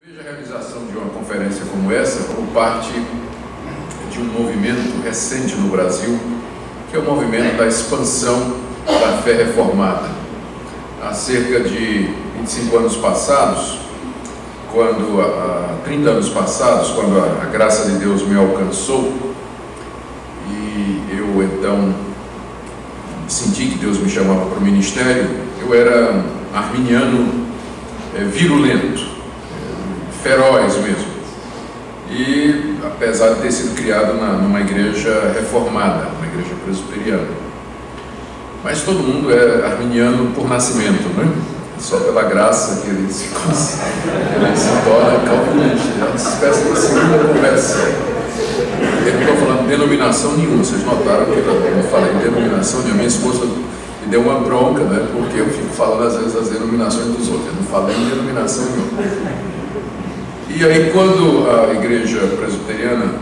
Veja a realização de uma conferência como essa como parte de um movimento recente no Brasil, que é o movimento da expansão da fé reformada. Há cerca de 25 anos passados, há 30 anos passados, quando a graça de Deus me alcançou, e eu então senti que Deus me chamava para o ministério, eu era arminiano virulento, feroz mesmo, e apesar de ter sido criado numa igreja reformada, uma igreja presbiteriana, mas todo mundo é arminiano por nascimento, né? Só pela graça que ele se torna calvinista. Espécie de segunda conversa. Eu não estou falando de denominação nenhuma, vocês notaram que eu não falei de denominação nenhuma. Minha esposa me deu uma bronca, né? Porque eu fico falando às vezes das denominações dos outros, eu não falei em denominação nenhuma. E aí, quando a igreja presbiteriana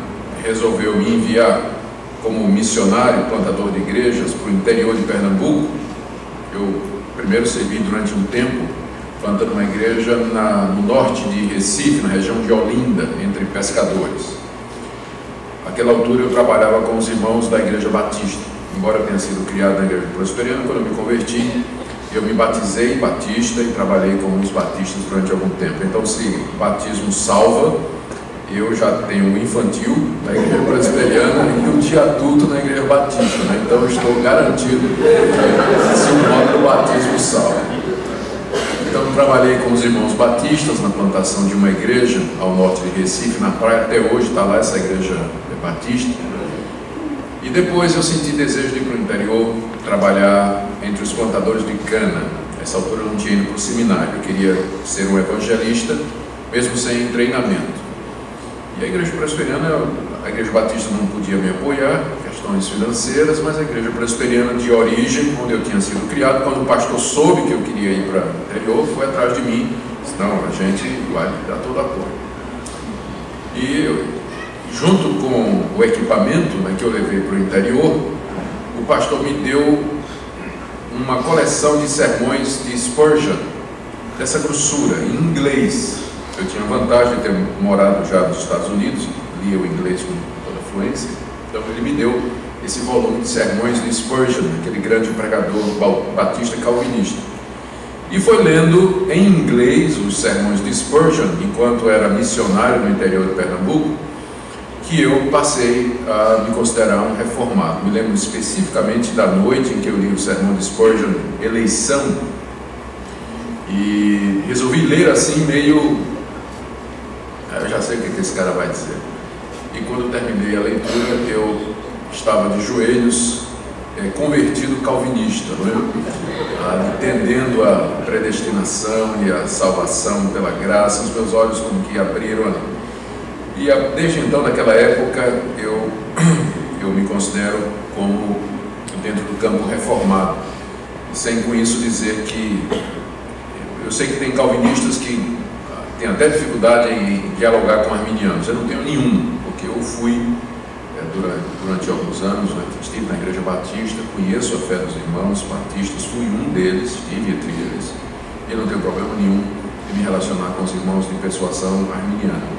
resolveu me enviar como missionário, plantador de igrejas, para o interior de Pernambuco, eu primeiro servi durante um tempo plantando uma igreja no norte de Recife, na região de Olinda, entre pescadores. Naquela altura eu trabalhava com os irmãos da igreja batista, embora eu tenha sido criado na igreja presbiteriana. Quando eu me converti, eu me batizei batista e trabalhei com os batistas durante algum tempo. Então, se batismo salva, eu já tenho o infantil na igreja presbiteriana e o de adulto na igreja batista, né? Então eu estou garantido se o nome do batismo salva. Então eu trabalhei com os irmãos batistas na plantação de uma igreja ao norte de Recife, na praia. Até hoje está lá essa igreja batista. E depois eu senti desejo de ir para o interior trabalhar entre os plantadores de cana. Nessa altura eu não tinha ido para o seminário, eu queria ser um evangelista, mesmo sem treinamento. E a igreja presbiteriana, a igreja batista não podia me apoiar, questões financeiras, mas a igreja presbiteriana de origem, onde eu tinha sido criado, quando o pastor soube que eu queria ir para o interior, foi atrás de mim, disse: não, a gente vai dar todo apoio. E junto com o equipamento, né, que eu levei para o interior, o pastor me deu uma coleção de sermões de Spurgeon, dessa grossura, em inglês. Eu tinha a vantagem de ter morado já nos Estados Unidos, lia o inglês com toda fluência, então ele me deu esse volume de sermões de Spurgeon, aquele grande pregador batista calvinista. E foi lendo em inglês os sermões de Spurgeon, enquanto era missionário no interior de Pernambuco, que eu passei a me considerar um reformado. Me lembro especificamente da noite em que eu li o sermão de Spurgeon, Eleição, e resolvi ler assim meio... eu já sei o que esse cara vai dizer. E quando terminei a leitura, eu estava de joelhos, convertido calvinista, né? Entendendo a predestinação e a salvação pela graça, os meus olhos como que abriram ali. E desde então, naquela época, eu me considero como dentro do campo reformado, sem com isso dizer que... eu sei que tem calvinistas que têm até dificuldade em dialogar com arminianos. Eu não tenho nenhum, porque eu fui, durante alguns anos, estive na igreja batista, conheço a fé dos irmãos batistas, fui um deles, estive entre eles, e não tenho problema nenhum em me relacionar com os irmãos de persuasão arminiana.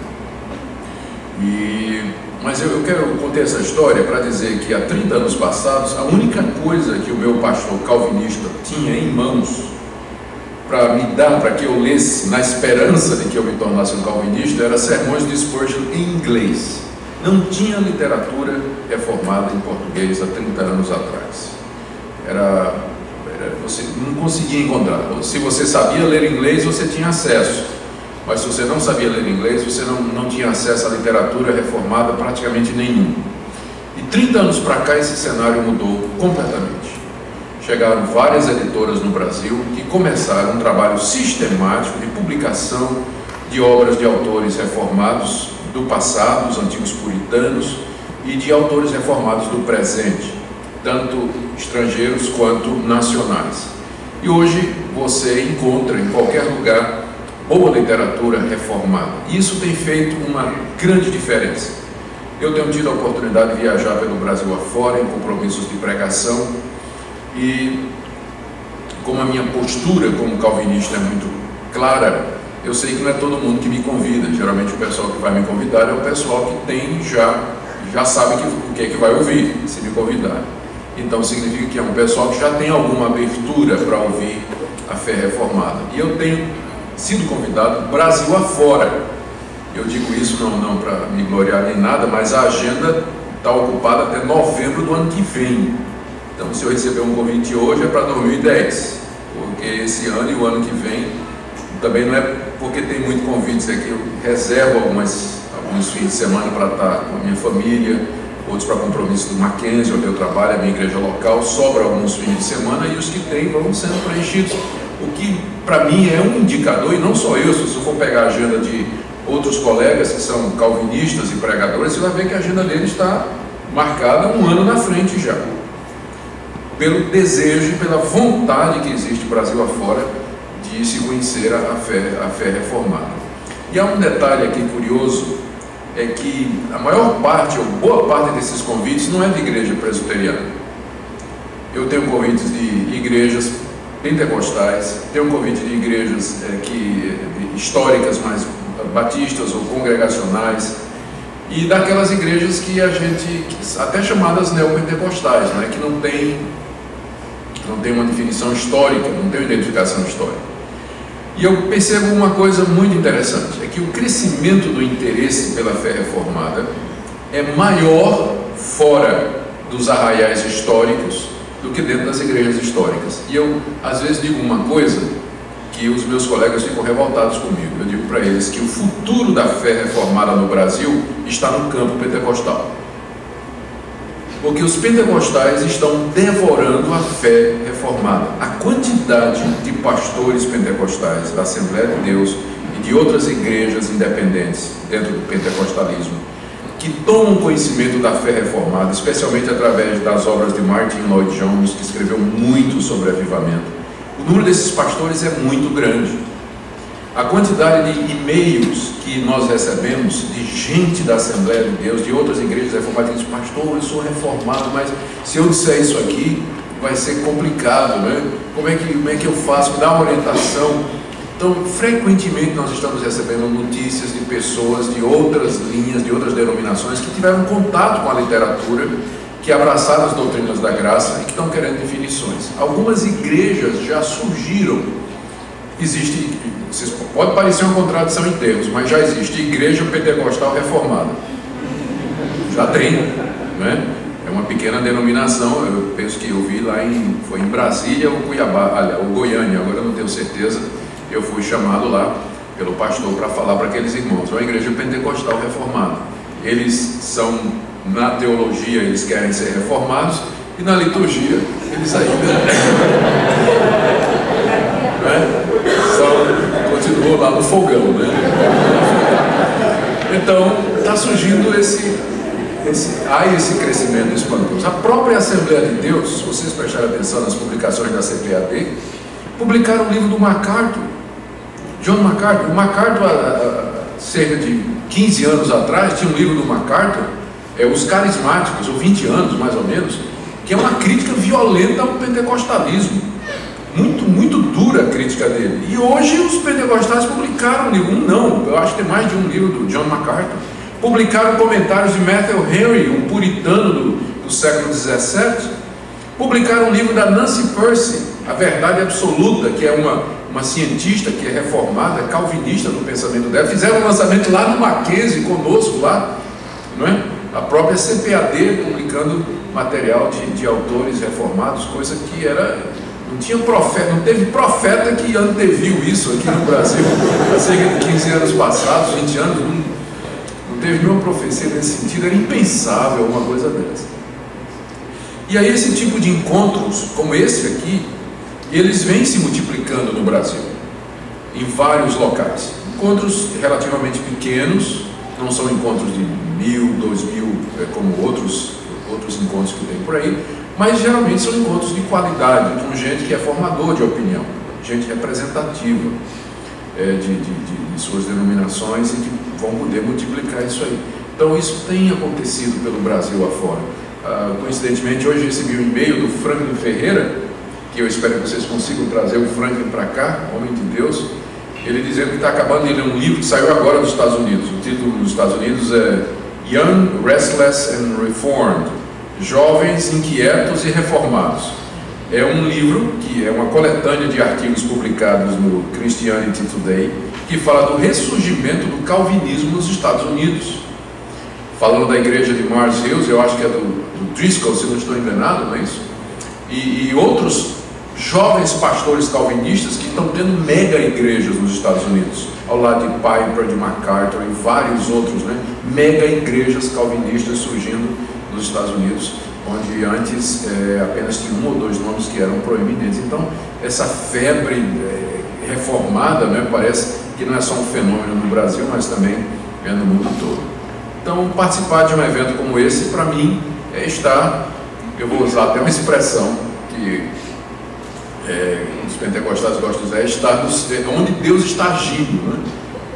Mas eu quero contar essa história para dizer que há 30 anos passados, a única coisa que o meu pastor calvinista tinha em mãos para me dar, para que eu lesse, na esperança de que eu me tornasse um calvinista, era sermões de Spurgeon em inglês. Não tinha literatura reformada em português há 30 anos atrás. Você não conseguia encontrar. Se você sabia ler inglês, você tinha acesso. Mas se você não sabia ler inglês, você não tinha acesso à literatura reformada praticamente nenhum. E 30 anos para cá, esse cenário mudou completamente. Chegaram várias editoras no Brasil que começaram um trabalho sistemático de publicação de obras de autores reformados do passado, os antigos puritanos, e de autores reformados do presente, tanto estrangeiros quanto nacionais. E hoje você encontra em qualquer lugar boa literatura reformada. Isso tem feito uma grande diferença. Eu tenho tido a oportunidade de viajar pelo Brasil afora em compromissos de pregação, e como a minha postura como calvinista é muito clara, eu sei que não é todo mundo que me convida. Geralmente o pessoal que vai me convidar é o pessoal que tem já sabe o que é que vai ouvir, se me convidar. Então significa que é um pessoal que já tem alguma abertura para ouvir a fé reformada. E eu tenho sido convidado Brasil afora. Eu digo isso não para me gloriar nem nada, mas a agenda está ocupada até novembro do ano que vem. Então, se eu receber um convite hoje, é para 2010, porque esse ano e o ano que vem, também não é porque tem muito convites, é que eu reservo alguns fins de semana para estar com a minha família, outros para compromisso do Mackenzie, onde eu trabalho, a minha igreja local, sobra alguns fins de semana e os que tem vão sendo preenchidos. O que, para mim, é um indicador, e não só eu, se você for pegar a agenda de outros colegas que são calvinistas e pregadores, você vai ver que a agenda deles está marcada um ano na frente já, pelo desejo e pela vontade que existe Brasil afora de se conhecer a fé reformada. E há um detalhe aqui curioso, é que a maior parte, ou boa parte desses convites não é de igreja presbiteriana. Eu tenho convites de igrejas pentecostais, tenho um convite de igrejas históricas, mais batistas ou congregacionais, e daquelas igrejas que a gente, até chamadas neopentecostais, né, que não tem uma definição histórica, não tem uma identificação histórica. E eu percebo uma coisa muito interessante, é que o crescimento do interesse pela fé reformada é maior fora dos arraiais históricos do que dentro das igrejas históricas. E eu, às vezes, digo uma coisa que os meus colegas ficam revoltados comigo. Eu digo para eles que o futuro da fé reformada no Brasil está no campo pentecostal. Porque os pentecostais estão devorando a fé reformada. A quantidade de pastores pentecostais da Assembleia de Deus e de outras igrejas independentes dentro do pentecostalismo que tomam conhecimento da fé reformada, especialmente através das obras de Martin Lloyd-Jones, que escreveu muito sobre avivamento. O número desses pastores é muito grande. A quantidade de e-mails que nós recebemos de gente da Assembleia de Deus, de outras igrejas reformadas, que diz: pastor, eu sou reformado, mas se eu disser isso aqui, vai ser complicado, né? Como é que eu faço? Me dá uma orientação. Então, frequentemente nós estamos recebendo notícias de pessoas de outras linhas, de outras denominações, que tiveram contato com a literatura, que abraçaram as doutrinas da graça e que estão querendo definições. Algumas igrejas já surgiram. Pode parecer uma contradição em termos, mas já existe igreja pentecostal reformada. Já tem, né? É uma pequena denominação. Eu penso que eu vi lá foi em Brasília ou Cuiabá, ou Goiânia, agora eu não tenho certeza. Eu fui chamado lá pelo pastor para falar para aqueles irmãos. É uma igreja pentecostal reformada. Eles são, na teologia, eles querem ser reformados, e na liturgia, eles ainda continuam lá no fogão, né? Então, está surgindo esse crescimento espantoso. A própria Assembleia de Deus, se vocês prestarem atenção nas publicações da CPAD, publicaram um livro do MacArthur, John MacArthur. O MacArthur, há cerca de 15 anos atrás, tinha um livro do MacArthur, Os Carismáticos, ou 20 anos mais ou menos, que é uma crítica violenta ao pentecostalismo. Muito dura a crítica dele. E hoje os pentecostais publicaram um livro, eu acho que tem mais de um livro do John MacArthur. Publicaram comentários de Matthew Henry, um puritano do século XVII. Publicaram um livro da Nancy Pearcey, A Verdade Absoluta, que é uma cientista que é reformada, calvinista no pensamento dela. Fizeram um lançamento lá no Mackenzie, conosco lá, não é? A própria CPAD publicando material de autores reformados, coisa que não tinha profeta, não teve profeta que anteviu isso aqui no Brasil há cerca de 15 anos passados, 20 anos, não teve nenhuma profecia nesse sentido. Era impensável uma coisa dessa. E aí esse tipo de encontros, como esse aqui, eles vêm se multiplicando no Brasil, em vários locais. Encontros relativamente pequenos, não são encontros de 1.000, 2.000, como outros encontros que tem por aí, mas geralmente são encontros de qualidade, com gente que é formador de opinião, gente representativa de suas denominações, e que vão poder multiplicar isso aí. Então isso tem acontecido pelo Brasil afora. Coincidentemente, hoje recebi um e-mail do Franklin Ferreira, que eu espero que vocês consigam trazer o Franklin para cá, homem de Deus. ele dizendo que está acabando de ler um livro que saiu agora nos Estados Unidos. O título nos Estados Unidos é Young, Restless and Reformed, Jovens, Inquietos e Reformados. É um livro que é uma coletânea de artigos publicados no Christianity Today, que fala do ressurgimento do calvinismo nos Estados Unidos. Falando da igreja de Mars Hills, eu acho que é do Driscoll, se não estou enganado, não é isso? E outros jovens pastores calvinistas que estão tendo mega igrejas nos Estados Unidos, ao lado de Piper, de MacArthur e vários outros, né? Mega igrejas calvinistas surgindo nos Estados Unidos, onde antes apenas tinha um ou dois nomes que eram proeminentes. Então, essa febre reformada, né, parece que não é só um fenômeno no Brasil, mas também é no mundo todo. Então, participar de um evento como esse, para mim, é estar, eu vou usar até uma expressão que os pentecostais gostam de usar, é estar onde Deus está agindo, né?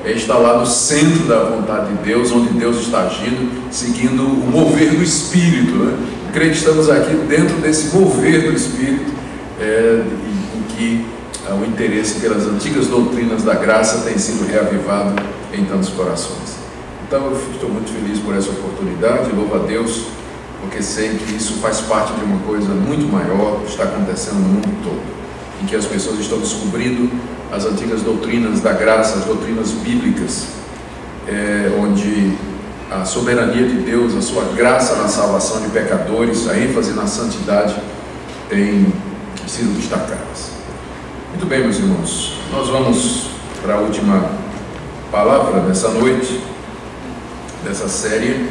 É estar lá no centro da vontade de Deus, onde Deus está agindo, seguindo o mover do Espírito, né? Creio que estamos aqui dentro desse mover do Espírito, em que o interesse pelas antigas doutrinas da graça tem sido reavivado em tantos corações. Então eu estou muito feliz por essa oportunidade, louvo a Deus, porque sei que isso faz parte de uma coisa muito maior que está acontecendo no mundo todo, em que as pessoas estão descobrindo as antigas doutrinas da graça, as doutrinas bíblicas, onde a soberania de Deus, a sua graça na salvação de pecadores, a ênfase na santidade tem sido destacadas. Muito bem, meus irmãos, nós vamos para a última palavra dessa noite, dessa série,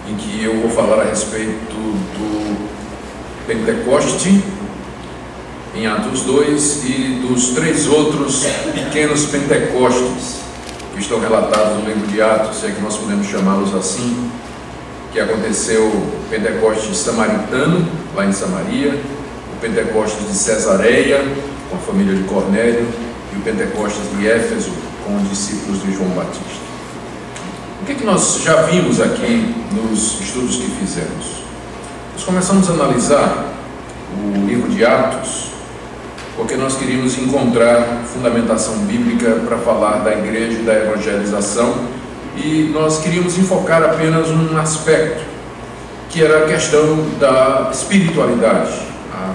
em que eu vou falar a respeito do Pentecoste, em Atos 2, e dos 3 outros pequenos Pentecostes que estão relatados no livro de Atos, se é que nós podemos chamá-los assim, que aconteceu o Pentecoste samaritano, lá em Samaria, o Pentecoste de Cesareia, com a família de Cornélio, e o Pentecoste de Éfeso, com os discípulos de João Batista. O que nós já vimos aqui nos estudos que fizemos? Nós começamos a analisar o livro de Atos, porque nós queríamos encontrar fundamentação bíblica para falar da igreja e da evangelização, e nós queríamos enfocar apenas um aspecto, que era a questão da espiritualidade, a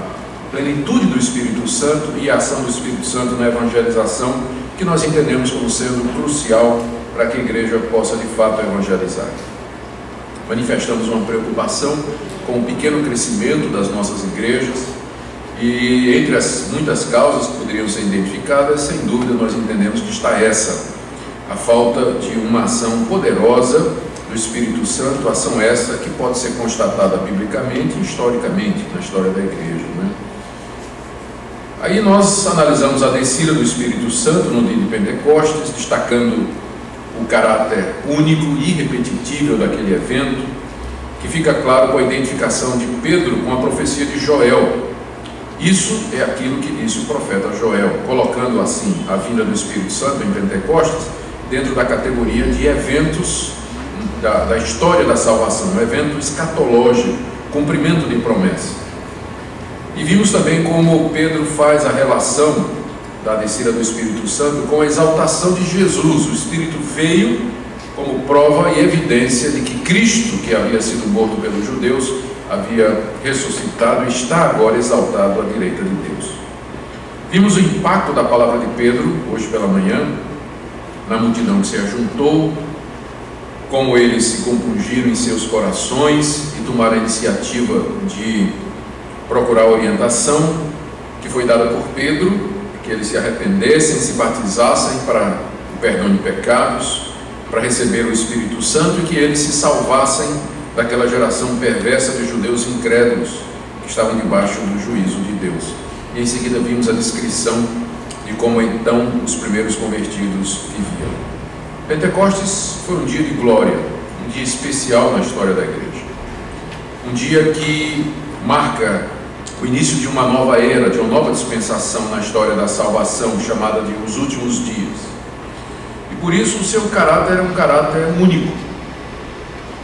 plenitude do Espírito Santo e a ação do Espírito Santo na evangelização, que nós entendemos como sendo crucial para que a igreja possa de fato evangelizar. Manifestamos uma preocupação com o pequeno crescimento das nossas igrejas, e entre as muitas causas que poderiam ser identificadas, sem dúvida nós entendemos que está essa, a falta de uma ação poderosa do Espírito Santo, ação essa que pode ser constatada biblicamente e historicamente na história da igreja, né? Aí nós analisamos a descida do Espírito Santo no dia de Pentecostes, destacando o caráter único e irrepetível daquele evento, que fica claro com a identificação de Pedro com a profecia de Joel. Isso é aquilo que disse o profeta Joel, colocando assim a vinda do Espírito Santo em Pentecostes dentro da categoria de eventos da história da salvação, um evento escatológico, cumprimento de promessa. E vimos também como Pedro faz a relação da descida do Espírito Santo com a exaltação de Jesus. O Espírito veio como prova e evidência de que Cristo, que havia sido morto pelos judeus, havia ressuscitado e está agora exaltado à direita de Deus. Vimos o impacto da palavra de Pedro, hoje pela manhã, na multidão que se ajuntou, como eles se compungiram em seus corações e tomaram a iniciativa de procurar a orientação que foi dada por Pedro, que eles se arrependessem, se batizassem para o perdão de pecados, para receber o Espírito Santo, e que eles se salvassem daquela geração perversa de judeus incrédulos que estavam debaixo do juízo de Deus. E em seguida vimos a descrição de como então os primeiros convertidos viviam. Pentecostes foi um dia de glória, um dia especial na história da igreja, um dia que marca o início de uma nova era, de uma nova dispensação na história da salvação, chamada de os últimos dias. E por isso o seu caráter é um caráter único.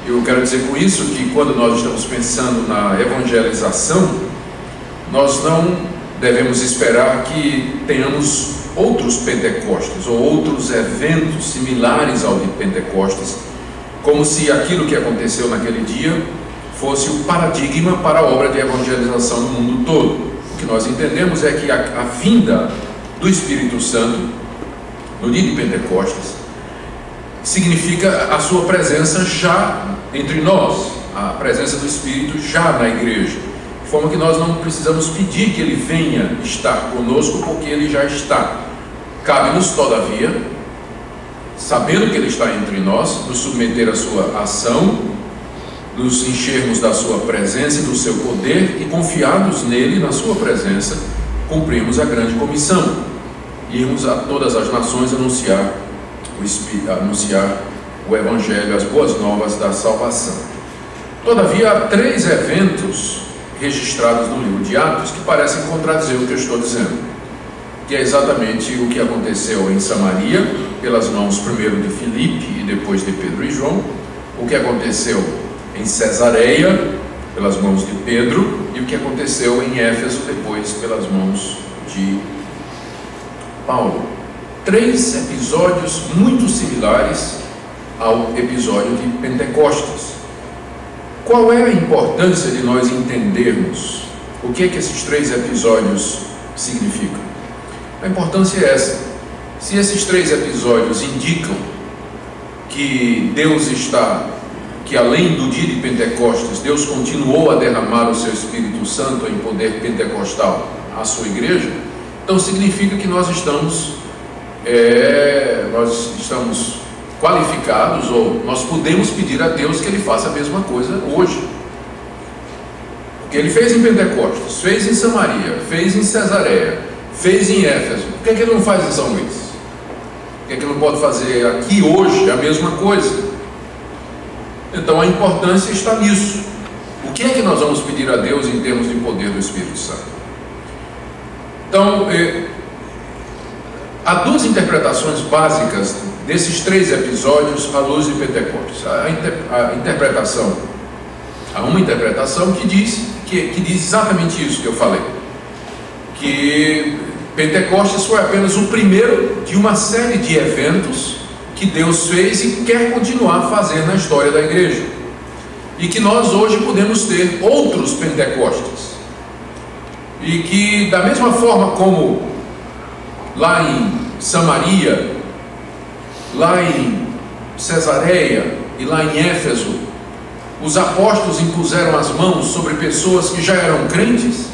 Eu quero dizer com isso que quando nós estamos pensando na evangelização, nós não devemos esperar que tenhamos outros Pentecostes, ou outros eventos similares ao de Pentecostes, como se aquilo que aconteceu naquele dia fosse o paradigma para a obra de evangelização no mundo todo. O que nós entendemos é que a vinda do Espírito Santo no dia de Pentecostes significa a sua presença já entre nós, a presença do Espírito já na igreja, de forma que nós não precisamos pedir que Ele venha estar conosco, porque Ele já está. Cabe-nos, todavia, sabendo que Ele está entre nós, nos submeter à sua ação, nos enchermos da sua presença e do seu poder, e confiados nele, na sua presença, cumprimos a grande comissão, irmos a todas as nações anunciar o Evangelho, as boas novas da salvação. Todavia, há 3 eventos registrados no livro de Atos que parecem contradizer o que eu estou dizendo, que é exatamente o que aconteceu em Samaria, pelas mãos primeiro de Filipe e depois de Pedro e João, o que aconteceu em Cesareia, pelas mãos de Pedro, e o que aconteceu em Éfeso, depois pelas mãos de Paulo. 3 episódios muito similares ao episódio de Pentecostes. Qual é a importância de nós entendermos o que esses 3 episódios significam? A importância é essa. Se esses 3 episódios indicam que Deus está, que além do dia de Pentecostes, Deus continuou a derramar o seu Espírito Santo em poder pentecostal à sua igreja, então significa que nós estamos qualificados, ou nós podemos pedir a Deus que Ele faça a mesma coisa hoje. Porque Ele fez em Pentecostes, fez em Samaria, fez em Cesareia, fez em Éfeso. Por que Ele não faz em São Luís? Por que Ele não pode fazer aqui hoje a mesma coisa? Então a importância está nisso. O que é que nós vamos pedir a Deus em termos de poder do Espírito Santo? Então, há 2 interpretações básicas desses 3 episódios à luz de Pentecostes. Há uma interpretação que diz exatamente isso que eu falei, que Pentecostes foi apenas o primeiro de uma série de eventos que Deus fez e quer continuar a fazer na história da igreja, e que nós hoje podemos ter outros Pentecostes, e que da mesma forma como lá em Samaria, lá em Cesareia e lá em Éfeso, os apóstolos impuseram as mãos sobre pessoas que já eram crentes,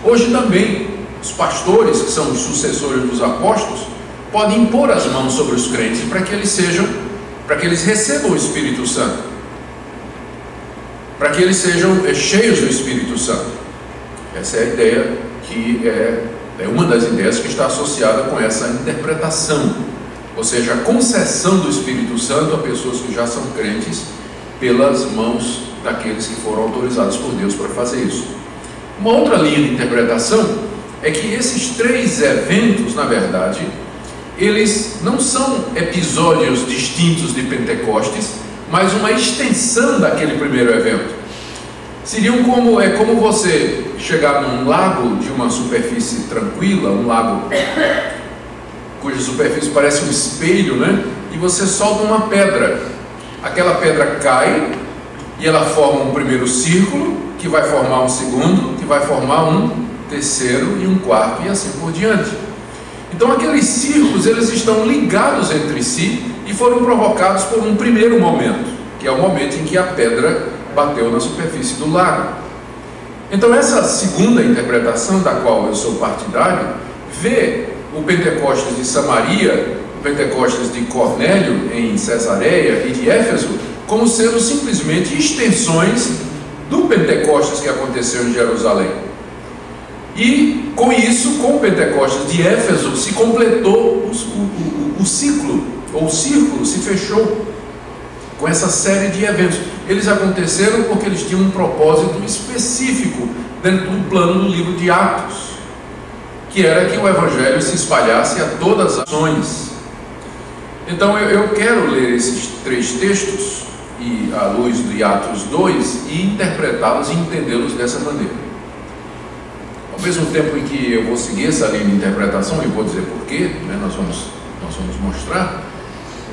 hoje também os pastores, que são os sucessores dos apóstolos, podem impor as mãos sobre os crentes para que eles recebam o Espírito Santo, para que eles sejam cheios do Espírito Santo. Essa é a ideia, que é uma das ideias que está associada com essa interpretação, ou seja, a concessão do Espírito Santo a pessoas que já são crentes pelas mãos daqueles que foram autorizados por Deus para fazer isso. Uma outra linha de interpretação é que esses 3 eventos, na verdade, eles não são episódios distintos de Pentecostes, mas uma extensão daquele primeiro evento. Seriam como você chegar num lago de uma superfície tranquila, um lago cuja superfície parece um espelho, né? E você solta uma pedra. Aquela pedra cai e ela forma um primeiro círculo, que vai formar um segundo, que vai formar um terceiro e um quarto, e assim por diante. Então aqueles círculos, eles estão ligados entre si e foram provocados por um primeiro momento, que é o momento em que a pedra bateu na superfície do lago. Então essa segunda interpretação, da qual eu sou partidário, vê o Pentecostes de Samaria, o Pentecostes de Cornélio em Cesareia e de Éfeso como sendo simplesmente extensões do Pentecostes que aconteceu em Jerusalém. E com isso, com o Pentecostes de Éfeso, se completou o ciclo, ou o círculo se fechou com essa série de eventos. Eles aconteceram porque eles tinham um propósito específico dentro do plano do livro de Atos, que era que o Evangelho se espalhasse a todas as nações. Então eu quero ler esses 3 textos e à luz de Atos 2 e interpretá-los e entendê-los dessa maneira. Ao mesmo tempo em que eu vou seguir essa linha de interpretação, e vou dizer porquê, né, nós vamos mostrar,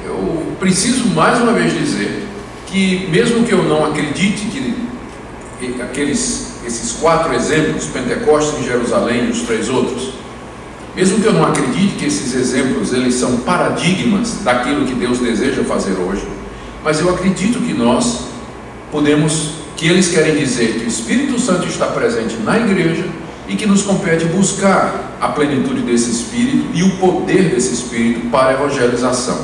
eu preciso mais uma vez dizer que, mesmo que eu não acredite que esses 4 exemplos, Pentecostes em Jerusalém e os 3 outros, mesmo que eu não acredite que esses exemplos eles são paradigmas daquilo que Deus deseja fazer hoje, mas eu acredito que nós que eles querem dizer que o Espírito Santo está presente na igreja e que nos compete buscar a plenitude desse Espírito e o poder desse Espírito para a evangelização.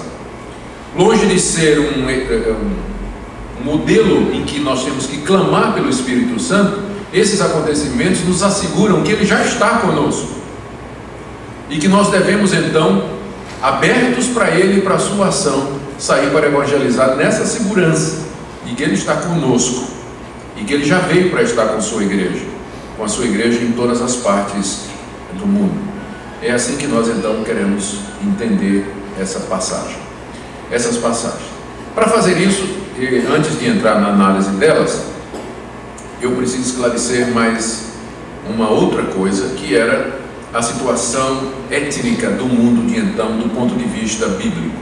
Longe de ser um modelo em que nós temos que clamar pelo Espírito Santo, esses acontecimentos nos asseguram que ele já está conosco e que nós devemos então, abertos para ele e para a sua ação, sair para evangelizar nessa segurança de que ele está conosco e que ele já veio para estar com a sua igreja em todas as partes do mundo. É assim que nós então queremos entender essas passagens. Para fazer isso, antes de entrar na análise delas, eu preciso esclarecer mais uma outra coisa, que era a situação étnica do mundo de então, do ponto de vista bíblico.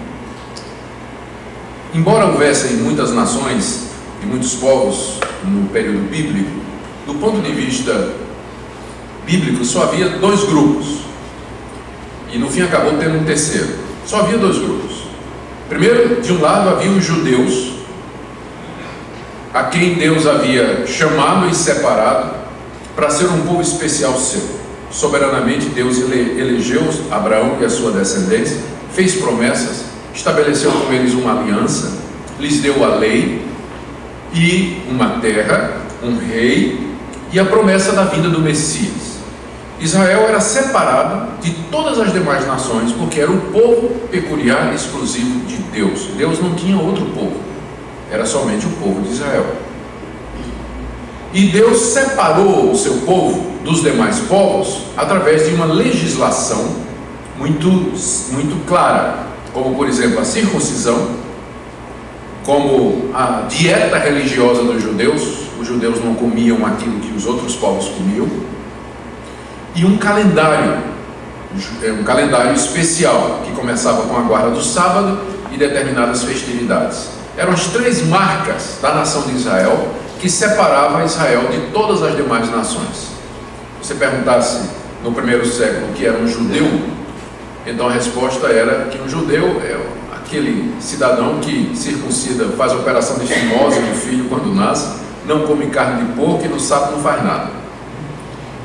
Embora houvessem muitas nações e muitos povos no período bíblico, do ponto de vista bíblico só havia 2 grupos, e no fim acabou tendo um terceiro. Só havia 2 grupos. Primeiro, de um lado havia os judeus, a quem Deus havia chamado e separado para ser um povo especial seu. Soberanamente Deus elegeu Abraão e a sua descendência, fez promessas, estabeleceu com eles uma aliança, lhes deu a lei e uma terra, um rei e a promessa da vinda do Messias. Israel era separado de todas as demais nações porque era o povo peculiar e exclusivo de Deus. Deus não tinha outro povo, era somente o povo de Israel. E Deus separou o seu povo dos demais povos através de uma legislação muito clara, como por exemplo a circuncisão, como a dieta religiosa dos judeus. Os judeus não comiam aquilo que os outros povos comiam, e um calendário especial que começava com a guarda do sábado e determinadas festividades. Eram as 3 marcas da nação de Israel que separava Israel de todas as demais nações. Se você perguntasse no primeiro século o que era um judeu, então a resposta era que um judeu é aquele cidadão que circuncida, faz a operação de estimose no filho quando nasce, não come carne de porco e no sábado não faz nada.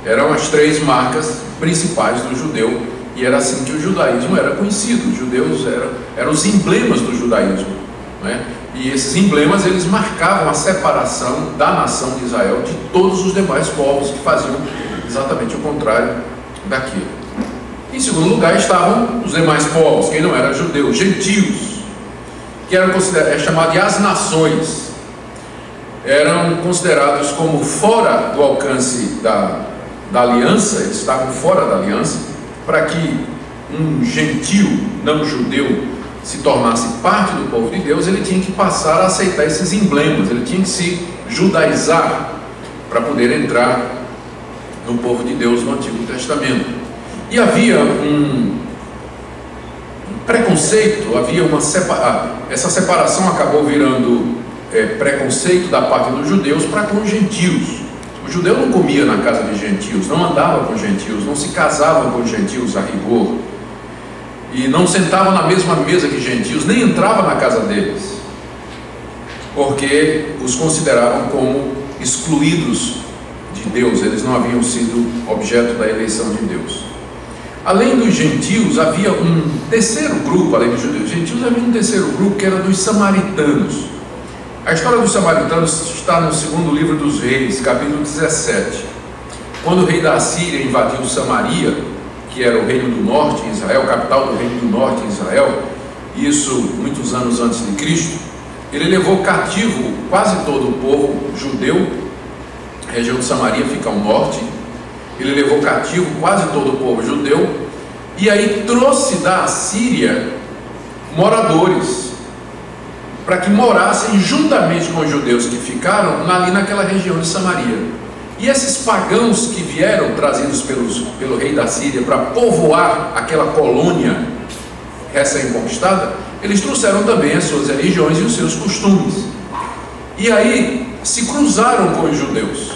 Eram as 3 marcas principais do judeu, e era assim que o judaísmo era conhecido. Os judeus eram os emblemas do judaísmo, né? E esses emblemas eles marcavam a separação da nação de Israel de todos os demais povos que faziam exatamente o contrário daquilo. Em segundo lugar estavam os demais povos, quem não era judeu, gentios, que eram chamados de as nações. Eram considerados como fora do alcance da aliança, eles estavam fora da aliança. Para que um gentio não judeu se tornasse parte do povo de Deus, ele tinha que passar a aceitar esses emblemas, ele tinha que se judaizar para poder entrar no povo de Deus no Antigo Testamento. E havia um preconceito, havia essa separação acabou virando preconceito da parte dos judeus para com os gentios. O judeu não comia na casa de gentios, não andava com gentios, não se casava com gentios a rigor, e não sentava na mesma mesa que gentios, nem entrava na casa deles, porque os consideravam como excluídos de Deus. Eles não haviam sido objeto da eleição de Deus. Além dos gentios, havia um terceiro grupo. Além dos judeus gentios, havia um terceiro grupo, que era dos samaritanos. A história dos samaritanos está no 2º livro dos Reis, capítulo 17. Quando o rei da Assíria invadiu Samaria, que era o reino do norte em Israel, capital do reino do norte em Israel, isso muitos anos antes de Cristo, ele levou cativo quase todo o povo judeu. A região de Samaria fica ao norte. Ele levou cativo quase todo o povo judeu, e aí trouxe da Assíria moradores, para que morassem juntamente com os judeus que ficaram ali naquela região de Samaria. E esses pagãos que vieram trazidos pelo rei da Síria para povoar aquela colônia recém-conquistada, eles trouxeram também as suas religiões e os seus costumes. E aí se cruzaram com os judeus.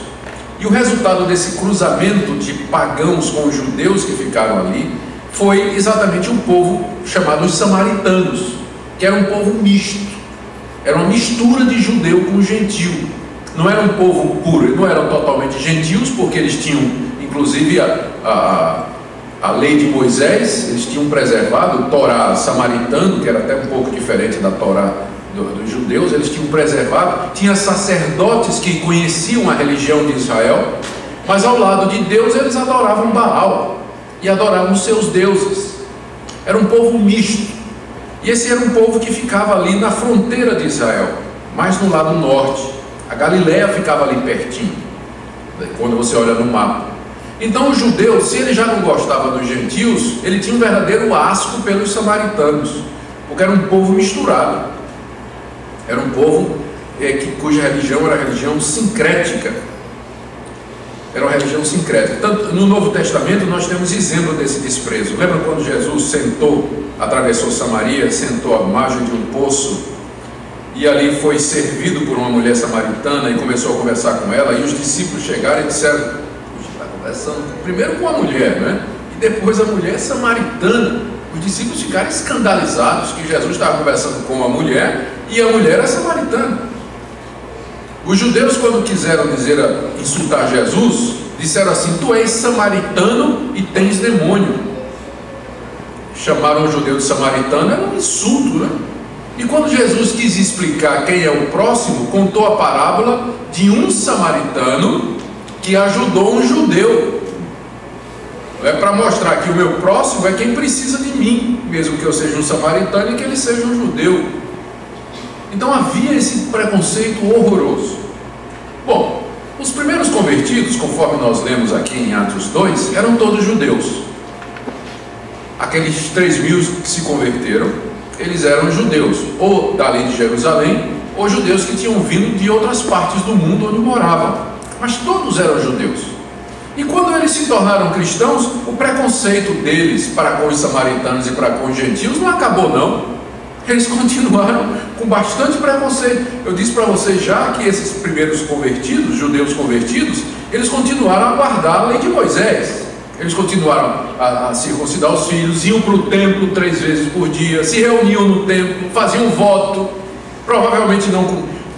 E o resultado desse cruzamento de pagãos com os judeus que ficaram ali foi exatamente um povo chamado os samaritanos, que era um povo misto. Era uma mistura de judeu com gentio. Não era um povo puro, não eram totalmente gentios, porque eles tinham, inclusive, a lei de Moisés, eles tinham preservado o Torá samaritano, que era até um pouco diferente da Torá dos judeus, eles tinham preservado, tinha sacerdotes que conheciam a religião de Israel, mas ao lado de Deus eles adoravam Baal e adoravam seus deuses. Era um povo misto, e esse era um povo que ficava ali na fronteira de Israel, mais no lado norte. A Galileia ficava ali pertinho, quando você olha no mapa. Então o judeu, se ele já não gostava dos gentios, ele tinha um verdadeiro asco pelos samaritanos, porque era um povo misturado. Era um povo cuja religião era a religião sincrética. Era uma religião sincrética. Tanto no Novo Testamento nós temos exemplo desse desprezo. Lembra quando Jesus atravessou Samaria, sentou à margem de um poço, e ali foi servido por uma mulher samaritana e começou a conversar com ela, e os discípulos chegaram e disseram: está conversando primeiro com a mulher, né? E depois a mulher samaritana. Os discípulos ficaram escandalizados que Jesus estava conversando com a mulher e a mulher era samaritana. Os judeus, quando quiseram insultar Jesus, disseram assim: tu és samaritano e tens demônio. Chamaram o judeu de samaritano, era um insulto, né? E quando Jesus quis explicar quem é o próximo, contou a parábola de um samaritano que ajudou um judeu. É para mostrar que o meu próximo é quem precisa de mim, mesmo que eu seja um samaritano e que ele seja um judeu. Então havia esse preconceito horroroso. Bom, os primeiros convertidos, conforme nós lemos aqui em Atos 2, eram todos judeus. Aqueles 3.000 que se converteram, eles eram judeus, ou dali de Jerusalém, ou judeus que tinham vindo de outras partes do mundo onde moravam. Mas todos eram judeus. E quando eles se tornaram cristãos, o preconceito deles para com os samaritanos e para com os gentios não acabou, não. Eles continuaram com bastante preconceito. Eu disse para vocês já que esses primeiros convertidos, judeus convertidos, eles continuaram a guardar a lei de Moisés. Eles continuaram a circuncidar os filhos, iam para o templo 3 vezes por dia, se reuniam no templo, faziam voto, provavelmente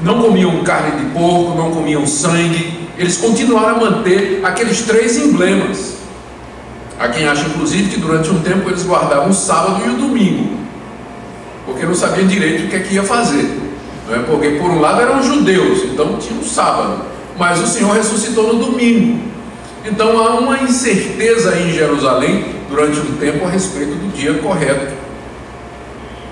não comiam carne de porco, não comiam sangue. Eles continuaram a manter aqueles 3 emblemas. Há quem acha, inclusive, que durante um tempo eles guardavam o sábado e o domingo, porque não sabiam direito o que é que ia fazer, não é? Porque por um lado eram judeus, então tinha o sábado, mas o Senhor ressuscitou no domingo. Então há uma incerteza em Jerusalém durante um tempo a respeito do dia correto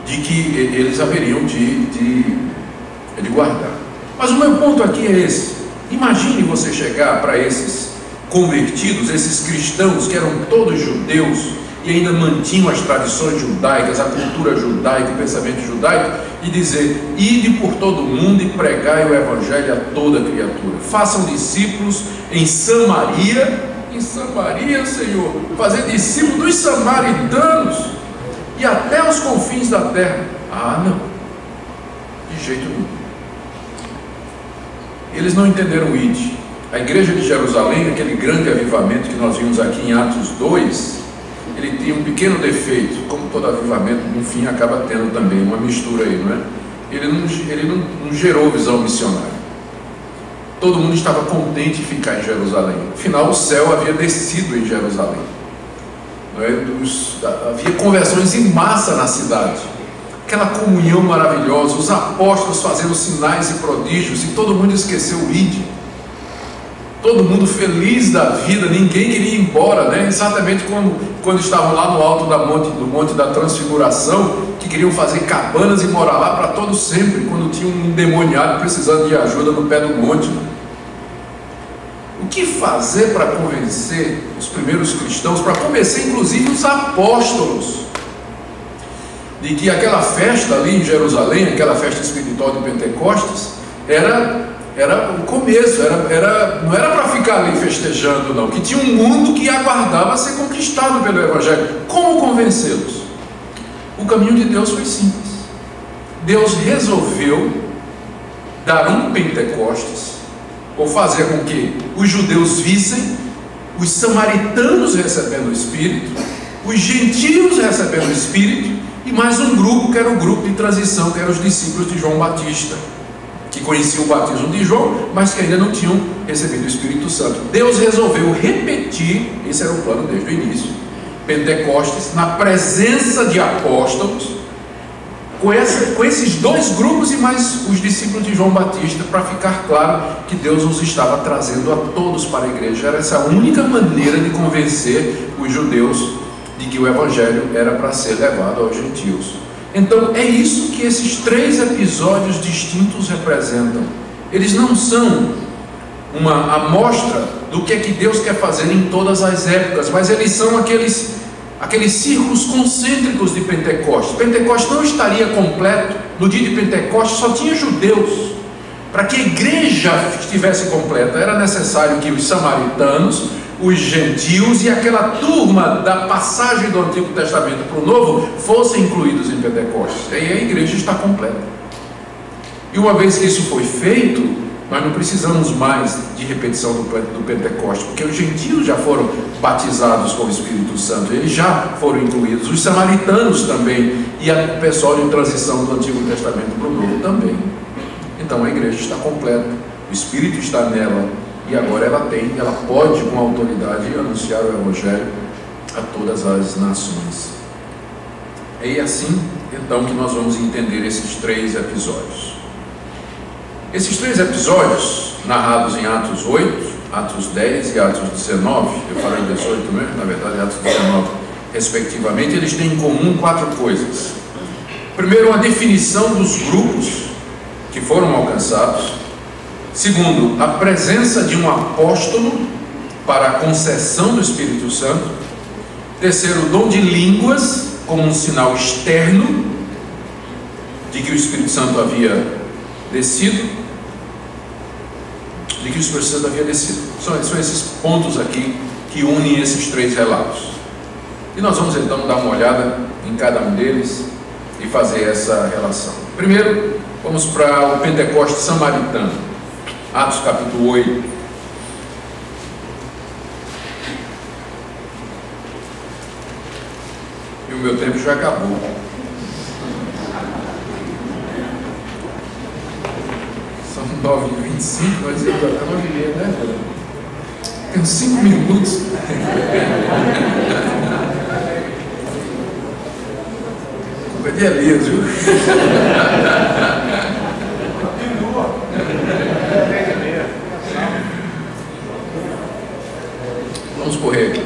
de que eles haveriam de guardar. Mas o meu ponto aqui é esse: imagine você chegar para esses convertidos, esses cristãos que eram todos judeus e ainda mantinham as tradições judaicas, a cultura judaica, o pensamento judaico, e dizer: ide por todo o mundo e pregai o evangelho a toda criatura, façam discípulos em Samaria, Senhor, fazer discípulos dos samaritanos e até os confins da terra. Ah, não, de jeito nenhum. Eles não entenderam o ide. A igreja de Jerusalém, aquele grande avivamento que nós vimos aqui em Atos 2, ele tinha um pequeno defeito, como todo avivamento, no fim acaba tendo também uma mistura aí, não é? Ele não gerou visão missionária. Todo mundo estava contente em ficar em Jerusalém. Afinal, o céu havia descido em Jerusalém, não é? Havia conversões em massa na cidade, aquela comunhão maravilhosa, os apóstolos fazendo sinais e prodígios, e todo mundo esqueceu o ide. Todo mundo feliz da vida, ninguém queria ir embora, né? Exatamente quando estavam lá no alto do Monte da Transfiguração, que queriam fazer cabanas e morar lá para todo sempre, quando tinha um endemoniado precisando de ajuda no pé do monte. O que fazer para convencer os primeiros cristãos, para convencer inclusive os apóstolos, de que aquela festa ali em Jerusalém, aquela festa espiritual de Pentecostes, era era o começo, não era para ficar ali festejando, não, que tinha um mundo que aguardava ser conquistado pelo Evangelho. Como convencê-los? O caminho de Deus foi simples. Deus resolveu dar um Pentecostes, ou fazer com que os judeus vissem os samaritanos recebendo o Espírito, os gentios recebendo o Espírito, e mais um grupo, que era o grupo de transição, que eram os discípulos de João Batista, que conheciam o batismo de João, mas que ainda não tinham recebido o Espírito Santo. Deus resolveu repetir, esse era o plano desde o início, Pentecostes, na presença de apóstolos, com esses dois grupos e mais os discípulos de João Batista, para ficar claro que Deus nos estava trazendo a todos para a igreja. Era essa a única maneira de convencer os judeus de que o Evangelho era para ser levado aos gentios. Então é isso que esses 3 episódios distintos representam. Eles não são uma amostra do que é que Deus quer fazer em todas as épocas, mas eles são aqueles círculos concêntricos de Pentecostes. Pentecostes não estaria completo, no dia de Pentecostes só tinha judeus. Para que a igreja estivesse completa, era necessário que os samaritanos, os gentios e aquela turma da passagem do Antigo Testamento para o Novo fossem incluídos em Pentecostes. E aí a igreja está completa. E uma vez que isso foi feito, nós não precisamos mais de repetição do Pentecostes, porque os gentios já foram batizados com o Espírito Santo, eles já foram incluídos, os samaritanos também, e o pessoal de transição do Antigo Testamento para o Novo também. Então a igreja está completa, o Espírito está nela, e agora ela pode com autoridade anunciar o Evangelho a todas as nações. É assim então que nós vamos entender esses 3 episódios. Esses 3 episódios, narrados em Atos 8, Atos 10 e Atos 19, eu falei 18 mesmo, na verdade Atos 19, respectivamente, eles têm em comum 4 coisas. Primeiro, uma definição dos grupos que foram alcançados. Segundo, a presença de um apóstolo para a concessão do Espírito Santo. Terceiro, o dom de línguas como um sinal externo de que o Espírito Santo havia descido. São esses pontos aqui que unem esses 3 relatos. E nós vamos então dar uma olhada em cada um deles e fazer essa relação. Primeiro, vamos para o Pentecostes samaritano, Atos capítulo 8. E o meu tempo já acabou. São 9h25, mas eu já está 9h30, né? Tem 5 minutos. Culpa de Elias, viu? Vamos correr aqui.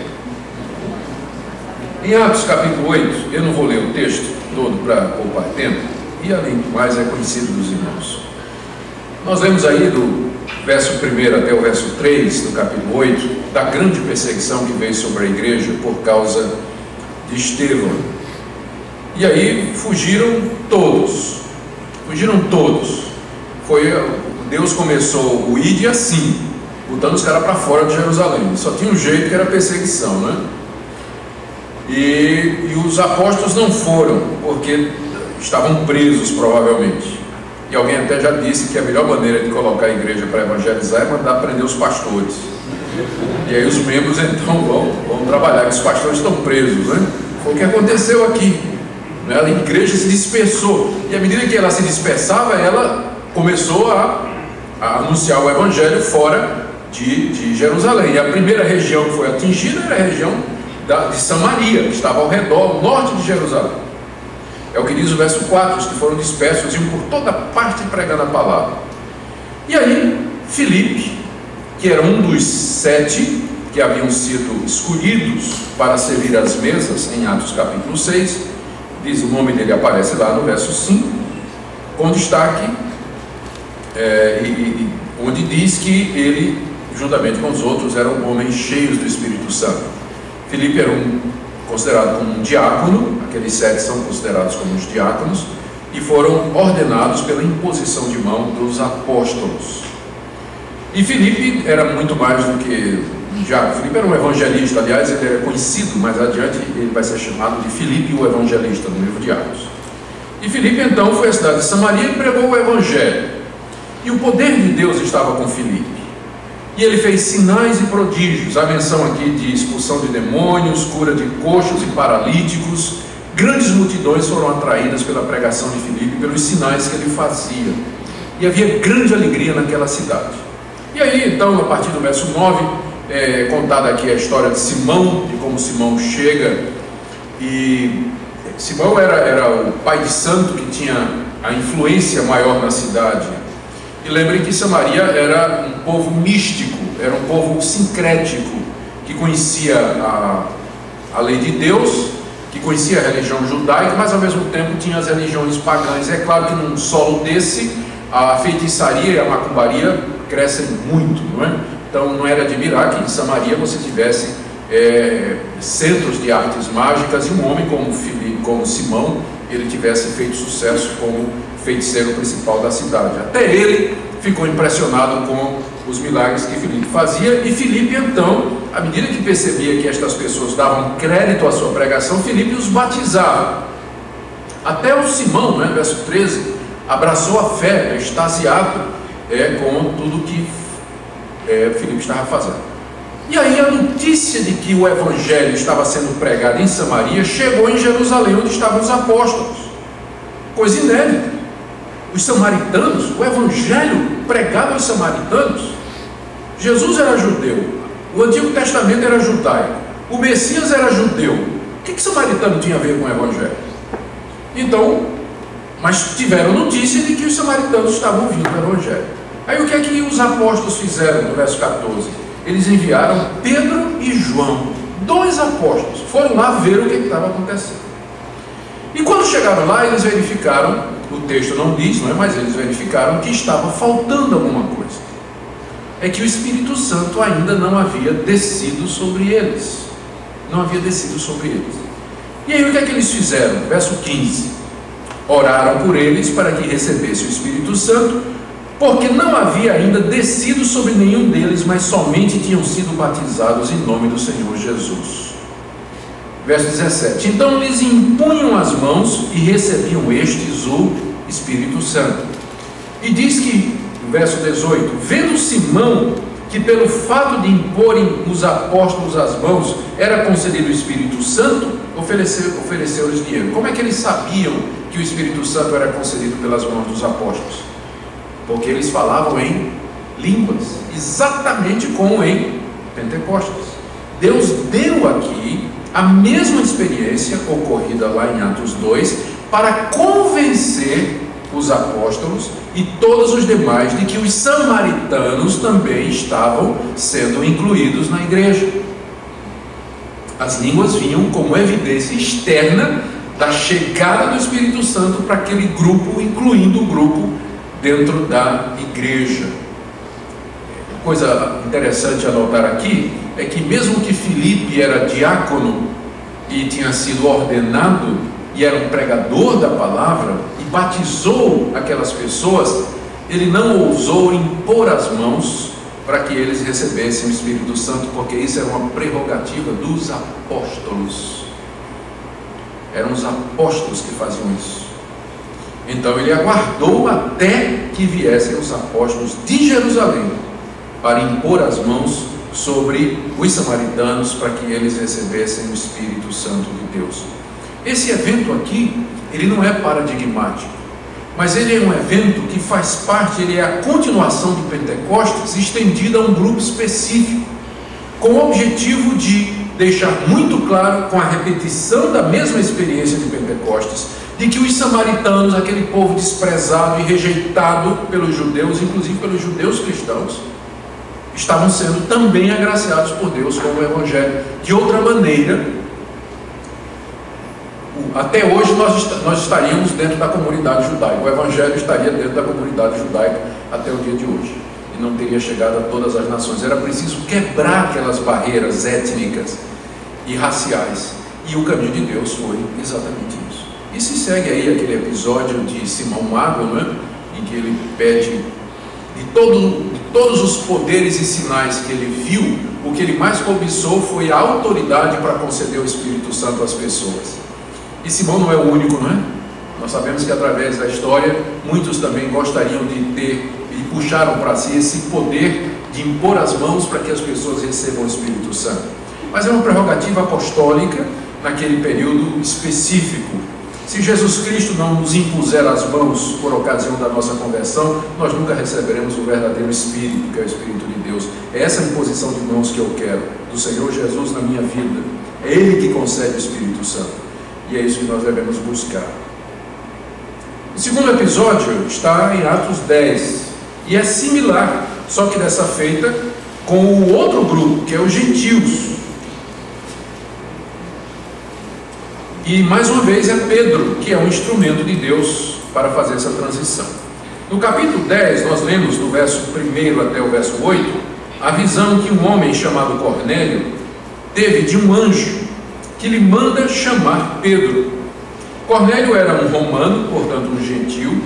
Em Atos capítulo 8, eu não vou ler o texto todo para poupar tempo, e além do mais é conhecido dos irmãos. Nós lemos aí do verso 1 até o verso 3 do capítulo 8, da grande perseguição que veio sobre a igreja por causa de Estevão. E aí fugiram todos. Deus começou o ide assim, botando os caras para fora de Jerusalém. Só tinha um jeito, que era perseguição, né? E os apóstolos não foram, porque estavam presos provavelmente. E alguém até já disse que a melhor maneira de colocar a igreja para evangelizar é mandar prender os pastores. E aí os membros então vão trabalhar, que os pastores estão presos, né? Foi o que aconteceu aqui, né? A igreja se dispersou, e à medida que ela se dispersava, ela começou a anunciar o evangelho fora de Jerusalém. E a primeira região que foi atingida era a região de Samaria, que estava ao redor, norte de Jerusalém. É o que diz o verso 4, os que foram dispersos iam por toda parte pregando a palavra. E aí Filipe, que era um dos 7 que haviam sido escolhidos para servir as mesas, em Atos capítulo 6, diz, o nome dele aparece lá no verso 5, com destaque, onde diz que ele, juntamente com os outros, eram homens cheios do Espírito Santo. Filipe era considerado como um diácono, aqueles 7 são considerados como os diáconos, e foram ordenados pela imposição de mão dos apóstolos. E Filipe era muito mais do que já. Filipe era um evangelista, aliás, ele era conhecido, mais adiante ele vai ser chamado de Filipe o Evangelista no livro de Atos. E Filipe então foi à cidade de Samaria e pregou o evangelho. E o poder de Deus estava com Filipe. E ele fez sinais e prodígios. Há menção aqui de expulsão de demônios, cura de coxos e paralíticos. Grandes multidões foram atraídas pela pregação de Filipe, pelos sinais que ele fazia. E havia grande alegria naquela cidade. E aí, então, a partir do verso 9, contada aqui a história de Simão, de como Simão chega. E Simão era o pai de santo que tinha a influência maior na cidade. E lembrem que Samaria era um povo místico, era um povo sincrético, que conhecia a lei de Deus, que conhecia a religião judaica, mas ao mesmo tempo tinha as religiões pagãs. É claro que num solo desse, a feitiçaria e a macumbaria crescem muito, não é? Então não era de admirar que em Samaria você tivesse centros de artes mágicas, e um homem como Simão, ele tivesse feito sucesso como feiticeiro principal da cidade. Até ele ficou impressionado com os milagres que Filipe fazia, e Filipe então, à medida que percebia que estas pessoas davam crédito à sua pregação, Filipe os batizava. Até o Simão, né, verso 13, abraçou a fé, extasiado com tudo que Filipe estava fazendo. E aí a notícia de que o evangelho estava sendo pregado em Samaria chegou em Jerusalém, onde estavam os apóstolos. Coisa inédita. Os samaritanos, o evangelho pregado aos samaritanos. Jesus era judeu, o Antigo Testamento era judaico, o Messias era judeu. O que samaritano tinha a ver com o evangelho? Então, mas tiveram notícia de que os samaritanos estavam ouvindo o evangelho. Aí o que é que os apóstolos fizeram no verso 14? Eles enviaram Pedro e João, 2 apóstolos, foram lá ver o que estava acontecendo. E quando chegaram lá, eles verificaram, o texto não diz, não é? Mas eles verificaram que estava faltando alguma coisa. É que o Espírito Santo ainda não havia descido sobre eles. Não havia descido sobre eles. E aí o que é que eles fizeram? Verso 15. Oraram por eles para que recebesse o Espírito Santo, porque não havia ainda descido sobre nenhum deles, mas somente tinham sido batizados em nome do Senhor Jesus. Verso 17. Então lhes impunham as mãos e recebiam estes o Espírito Santo. E diz que, no verso 18, vendo Simão que pelo fato de imporem os apóstolos as mãos era concedido o Espírito Santo, ofereceu-lhes dinheiro. Como é que eles sabiam que o Espírito Santo era concedido pelas mãos dos apóstolos? Porque eles falavam em línguas, exatamente como em Pentecostes. Deus deu aqui a mesma experiência ocorrida lá em Atos 2 para convencer os apóstolos e todos os demais de que os samaritanos também estavam sendo incluídos na igreja. As línguas vinham como evidência externa da chegada do Espírito Santo para aquele grupo, incluindo o grupo dentro da igreja. Coisa interessante a notar aqui é que mesmo que Filipe era diácono e tinha sido ordenado e era um pregador da palavra e batizou aquelas pessoas, ele não ousou impor as mãos para que eles recebessem o Espírito Santo, porque isso era uma prerrogativa dos apóstolos. Eram os apóstolos que faziam isso. Então ele aguardou até que viessem os apóstolos de Jerusalém para impor as mãos sobre os samaritanos para que eles recebessem o Espírito Santo de Deus. Esse evento aqui, ele não é paradigmático, mas ele é um evento que faz parte, ele é a continuação de Pentecostes estendida a um grupo específico, com o objetivo de deixar muito claro, com a repetição da mesma experiência de Pentecostes, de que os samaritanos, aquele povo desprezado e rejeitado pelos judeus, inclusive pelos judeus cristãos, estavam sendo também agraciados por Deus com o Evangelho. De outra maneira, até hoje nós estaríamos dentro da comunidade judaica, o Evangelho estaria dentro da comunidade judaica até o dia de hoje, e não teria chegado a todas as nações. Era preciso quebrar aquelas barreiras étnicas e raciais, e o caminho de Deus foi exatamente isso. E se segue aí aquele episódio de Simão Mago, né, em que ele pede de todos os poderes e sinais que ele viu, o que ele mais cobiçou foi a autoridade para conceder o Espírito Santo às pessoas. E Simão não é o único, não é? Nós sabemos que através da história, muitos também gostariam de ter e puxaram para si esse poder de impor as mãos para que as pessoas recebam o Espírito Santo. Mas é uma prerrogativa apostólica naquele período específico. Se Jesus Cristo não nos impuser as mãos por ocasião da nossa conversão, nós nunca receberemos o verdadeiro Espírito, que é o Espírito de Deus. É essa imposição de mãos que eu quero, do Senhor Jesus na minha vida. É Ele que concede o Espírito Santo. E é isso que nós devemos buscar. O segundo episódio está em Atos 10. E é similar, só que dessa feita com o outro grupo, que é os gentios. E mais uma vez é Pedro, que é um instrumento de Deus para fazer essa transição. No capítulo 10, nós lemos do verso 1 até o verso 8, a visão que um homem chamado Cornélio teve de um anjo que lhe manda chamar Pedro. Cornélio era um romano, portanto um gentil.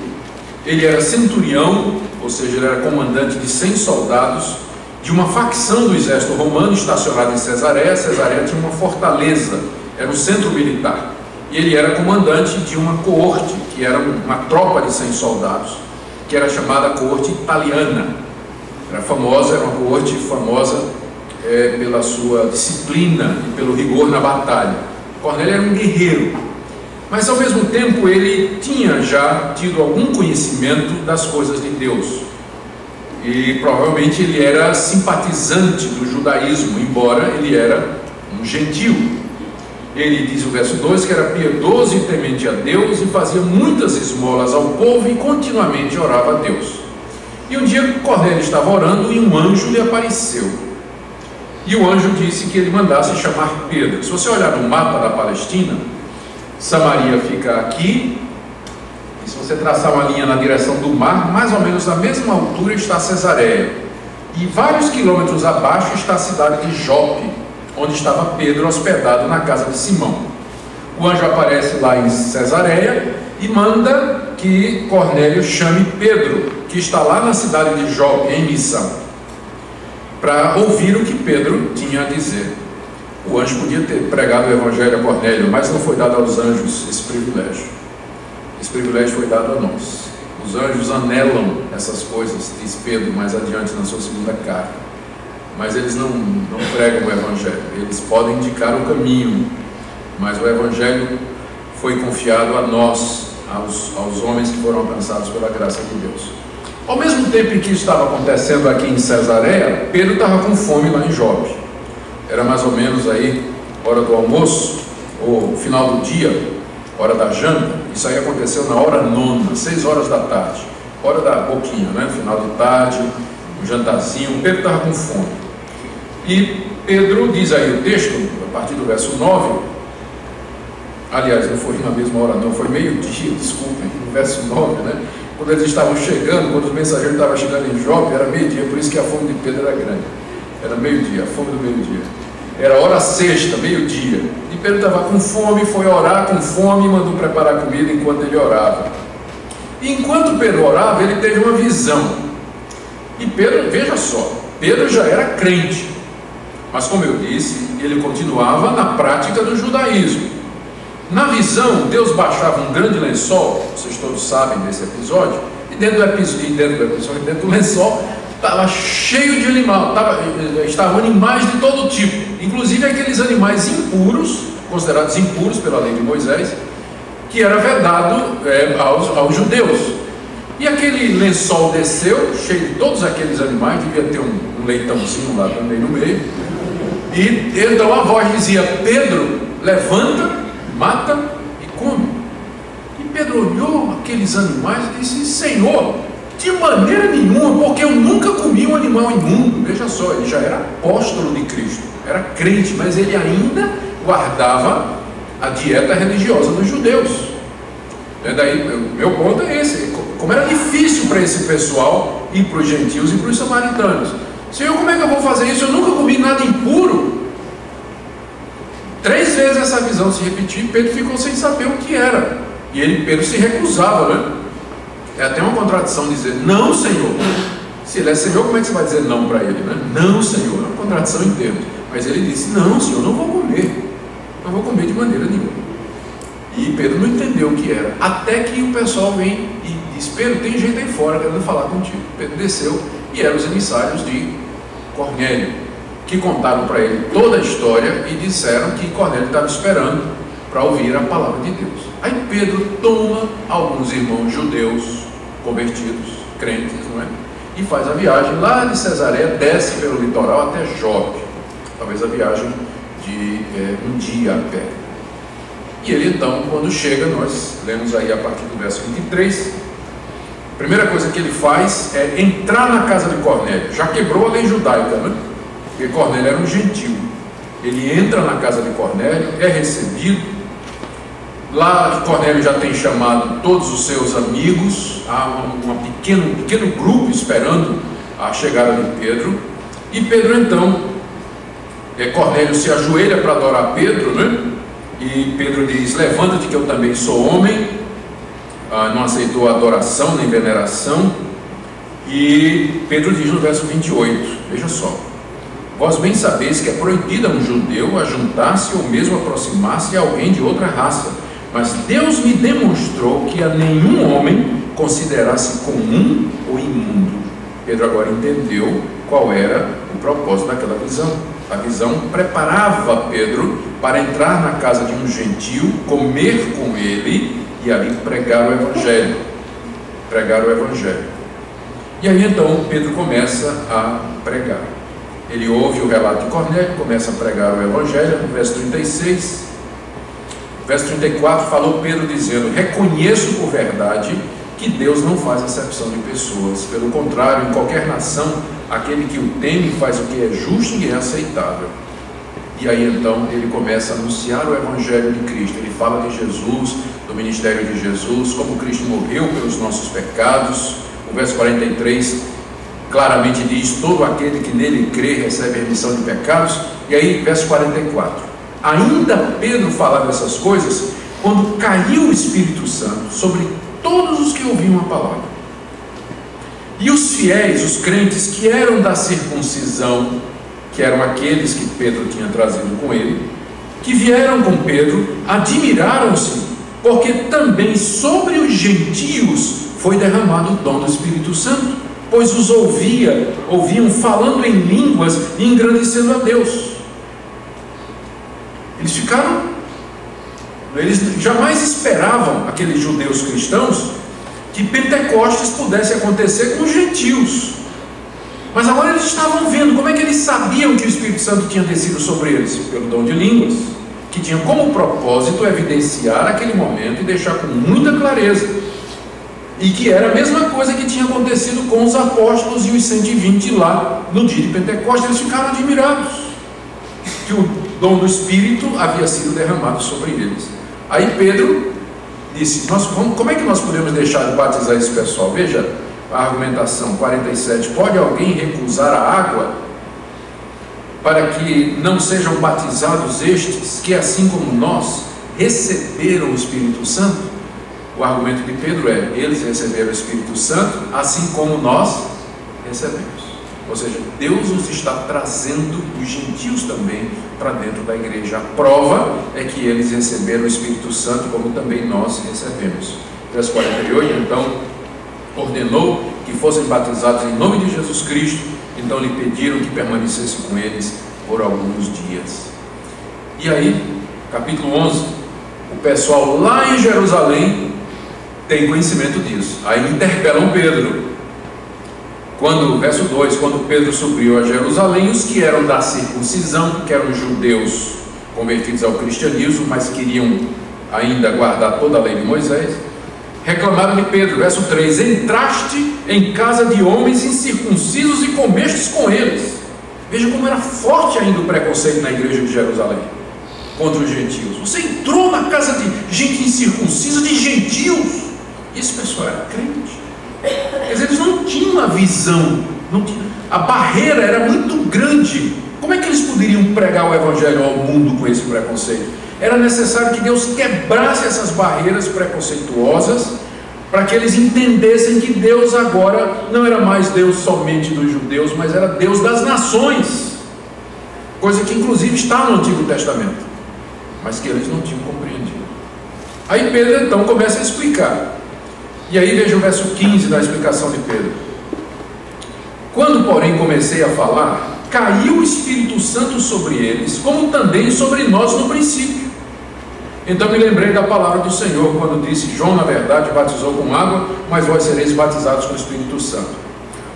Ele era centurião, ou seja, ele era comandante de 100 soldados de uma facção do exército romano estacionada em Cesareia. Cesareia tinha uma fortaleza, era um centro militar. E ele era comandante de uma coorte, que era uma tropa de 100 soldados, que era chamada coorte italiana. Era uma coorte famosa pela sua disciplina e pelo rigor na batalha. Cornélio era um guerreiro, mas ao mesmo tempo ele tinha já tido algum conhecimento das coisas de Deus. E provavelmente ele era simpatizante do judaísmo, embora ele era um gentil. Ele diz o verso 2 que era piedoso e temente a Deus e fazia muitas esmolas ao povo e continuamente orava a Deus. E um dia Cornélio estava orando e um anjo lhe apareceu. E o anjo disse que ele mandasse chamar Pedro. Se você olhar no mapa da Palestina, Samaria fica aqui, e se você traçar uma linha na direção do mar, mais ou menos na mesma altura está Cesareia. E vários quilômetros abaixo está a cidade de Jope, onde estava Pedro hospedado na casa de Simão. O anjo aparece lá em Cesareia e manda que Cornélio chame Pedro, que está lá na cidade de Jope, em missão, para ouvir o que Pedro tinha a dizer. O anjo podia ter pregado o evangelho a Cornélio, mas não foi dado aos anjos esse privilégio. Esse privilégio foi dado a nós. Os anjos anelam essas coisas, diz Pedro mais adiante na sua segunda carta. Mas eles não pregam o evangelho. Eles podem indicar o caminho, mas o evangelho foi confiado a nós, aos homens que foram alcançados pela graça de Deus. Ao mesmo tempo em que isso estava acontecendo aqui em Cesareia, Pedro estava com fome lá em Jope. Era mais ou menos aí hora do almoço, ou final do dia, hora da janta. Isso aí aconteceu na hora 9, 6 horas da tarde, hora da boquinha, né? Final de tarde, um jantarzinho. Pedro estava com fome. E Pedro diz aí o texto, a partir do verso 9, aliás, não foi na mesma hora não, foi meio-dia, desculpem, no verso 9, né? Quando eles estavam chegando, quando os mensageiros estavam chegando em Jope, era meio-dia, por isso que a fome de Pedro era grande. Era meio-dia, a fome do meio-dia. Era hora sexta, meio-dia. E Pedro estava com fome, foi orar com fome e mandou preparar comida enquanto ele orava. E enquanto Pedro orava, ele teve uma visão. E Pedro, veja só, Pedro já era crente. Mas como eu disse, ele continuava na prática do judaísmo. Na visão, Deus baixava um grande lençol, vocês todos sabem desse episódio, e dentro do lençol estava cheio de animal, estavam animais de todo tipo, inclusive aqueles animais impuros, considerados impuros pela lei de Moisés, que era vedado aos judeus. E aquele lençol desceu, cheio de todos aqueles animais, devia ter um leitãozinho lá também no meio. E então a voz dizia: Pedro, levanta, mata e come. E Pedro olhou aqueles animais e disse: Senhor, de maneira nenhuma, porque eu nunca comi um animal imundo. Veja só, ele já era apóstolo de Cristo, era crente, mas ele ainda guardava a dieta religiosa dos judeus. Daí, meu ponto é esse: como era difícil para esse pessoal ir para os gentios e para os samaritanos. Senhor, como é que eu vou fazer isso? Eu nunca comi nada impuro. 3 vezes essa visão se repetiu e Pedro ficou sem saber o que era. E Pedro se recusava, né? É até uma contradição dizer: não, Senhor, Se ele é Senhor, como é que você vai dizer não para ele, né? Não, Senhor, é uma contradição em termos. Mas ele disse, não, Senhor, não vou comer. Não vou comer de maneira nenhuma. E Pedro não entendeu o que era. Até que o pessoal vem e diz, Pedro, tem gente aí fora querendo falar contigo. Pedro desceu e eram os emissários de Cornélio, que contaram para ele toda a história e disseram que Cornélio estava esperando para ouvir a palavra de Deus. Aí Pedro toma alguns irmãos judeus convertidos, crentes, não é? E faz a viagem lá de Cesareia, desce pelo litoral até Jope, talvez a viagem de um dia a pé. E ele então, quando chega, nós lemos aí a partir do verso 23, a primeira coisa que ele faz é entrar na casa de Cornélio. Já quebrou a lei judaica, né? Porque Cornélio era um gentil. Ele entra na casa de Cornélio, é recebido. Lá Cornélio já tem chamado todos os seus amigos, há um pequeno grupo esperando a chegada de Pedro. E Pedro então, Cornélio se ajoelha para adorar Pedro, né? E Pedro diz, levanta-te que eu também sou homem. Não aceitou a adoração nem veneração. E Pedro diz no verso 28, veja só: vós bem sabeis que é proibido a um judeu ajuntar-se ou mesmo aproximar-se a alguém de outra raça, mas Deus me demonstrou que a nenhum homem considerasse comum ou imundo. Pedro agora entendeu qual era o propósito daquela visão. A visão preparava Pedro para entrar na casa de um gentil, comer com ele e ali pregar o Evangelho. E aí então Pedro começa a pregar. Ele ouve o relato de Cornélio, começa a pregar o Evangelho. No verso 36, verso 34, falou Pedro dizendo, reconheço por verdade que Deus não faz acepção de pessoas. Pelo contrário, em qualquer nação, aquele que o teme faz o que é justo e é aceitável. E aí então ele começa a anunciar o Evangelho de Cristo. Ele fala de Jesus, do ministério de Jesus, como Cristo morreu pelos nossos pecados. O verso 43 claramente diz, todo aquele que nele crê recebe a remissão de pecados. E aí, verso 44, ainda Pedro falava essas coisas quando caiu o Espírito Santo sobre todos os que ouviam a palavra. E os fiéis, os crentes que eram da circuncisão, que eram aqueles que Pedro tinha trazido com ele, que vieram com Pedro, admiraram-se, porque também sobre os gentios foi derramado o dom do Espírito Santo, pois os ouviam falando em línguas e engrandecendo a Deus. Eles jamais esperavam, aqueles judeus cristãos, que Pentecostes pudesse acontecer com os gentios. Mas agora eles estavam vendo. Como é que eles sabiam que o Espírito Santo tinha descido sobre eles? Pelo dom de línguas, que tinha como propósito evidenciar aquele momento e deixar com muita clareza, e que era a mesma coisa que tinha acontecido com os apóstolos e os 120 lá no dia de Pentecostes. Eles ficaram admirados que o dom do Espírito havia sido derramado sobre eles. Aí Pedro disse, como é que nós podemos deixar de batizar esse pessoal? Veja a argumentação 47, pode alguém recusar a água para que não sejam batizados estes, que assim como nós receberam o Espírito Santo? O argumento de Pedro é, eles receberam o Espírito Santo assim como nós recebemos. Ou seja, Deus nos está trazendo os gentios também para dentro da igreja. A prova é que eles receberam o Espírito Santo como também nós recebemos. Verso 48, então ordenou que fossem batizados em nome de Jesus Cristo. Então lhe pediram que permanecesse com eles por alguns dias. E aí, capítulo 11, o pessoal lá em Jerusalém tem conhecimento disso. Aí interpelam Pedro. Verso 2, quando Pedro subiu a Jerusalém, os que eram da circuncisão, que eram judeus convertidos ao cristianismo, mas queriam ainda guardar toda a lei de Moisés, reclamaram de Pedro. Verso 3, entraste em casa de homens incircuncisos e comestes com eles. Veja como era forte ainda o preconceito na igreja de Jerusalém contra os gentios. Você entrou na casa de gente incircuncisa, de gentios. E esse pessoal era crente. Quer dizer, eles não tinham a visão, a barreira era muito grande. Como é que eles poderiam pregar o Evangelho ao mundo com esse preconceito? Era necessário que Deus quebrasse essas barreiras preconceituosas para que eles entendessem que Deus agora não era mais Deus somente dos judeus, mas era Deus das nações, coisa que inclusive está no Antigo Testamento, mas que eles não tinham compreendido. Aí Pedro então começa a explicar, e aí veja o verso 15 da explicação de Pedro: quando porém comecei a falar, caiu o Espírito Santo sobre eles, como também sobre nós no princípio. Então me lembrei da palavra do Senhor, quando disse: João na verdade batizou com água, mas vós sereis batizados com o Espírito Santo.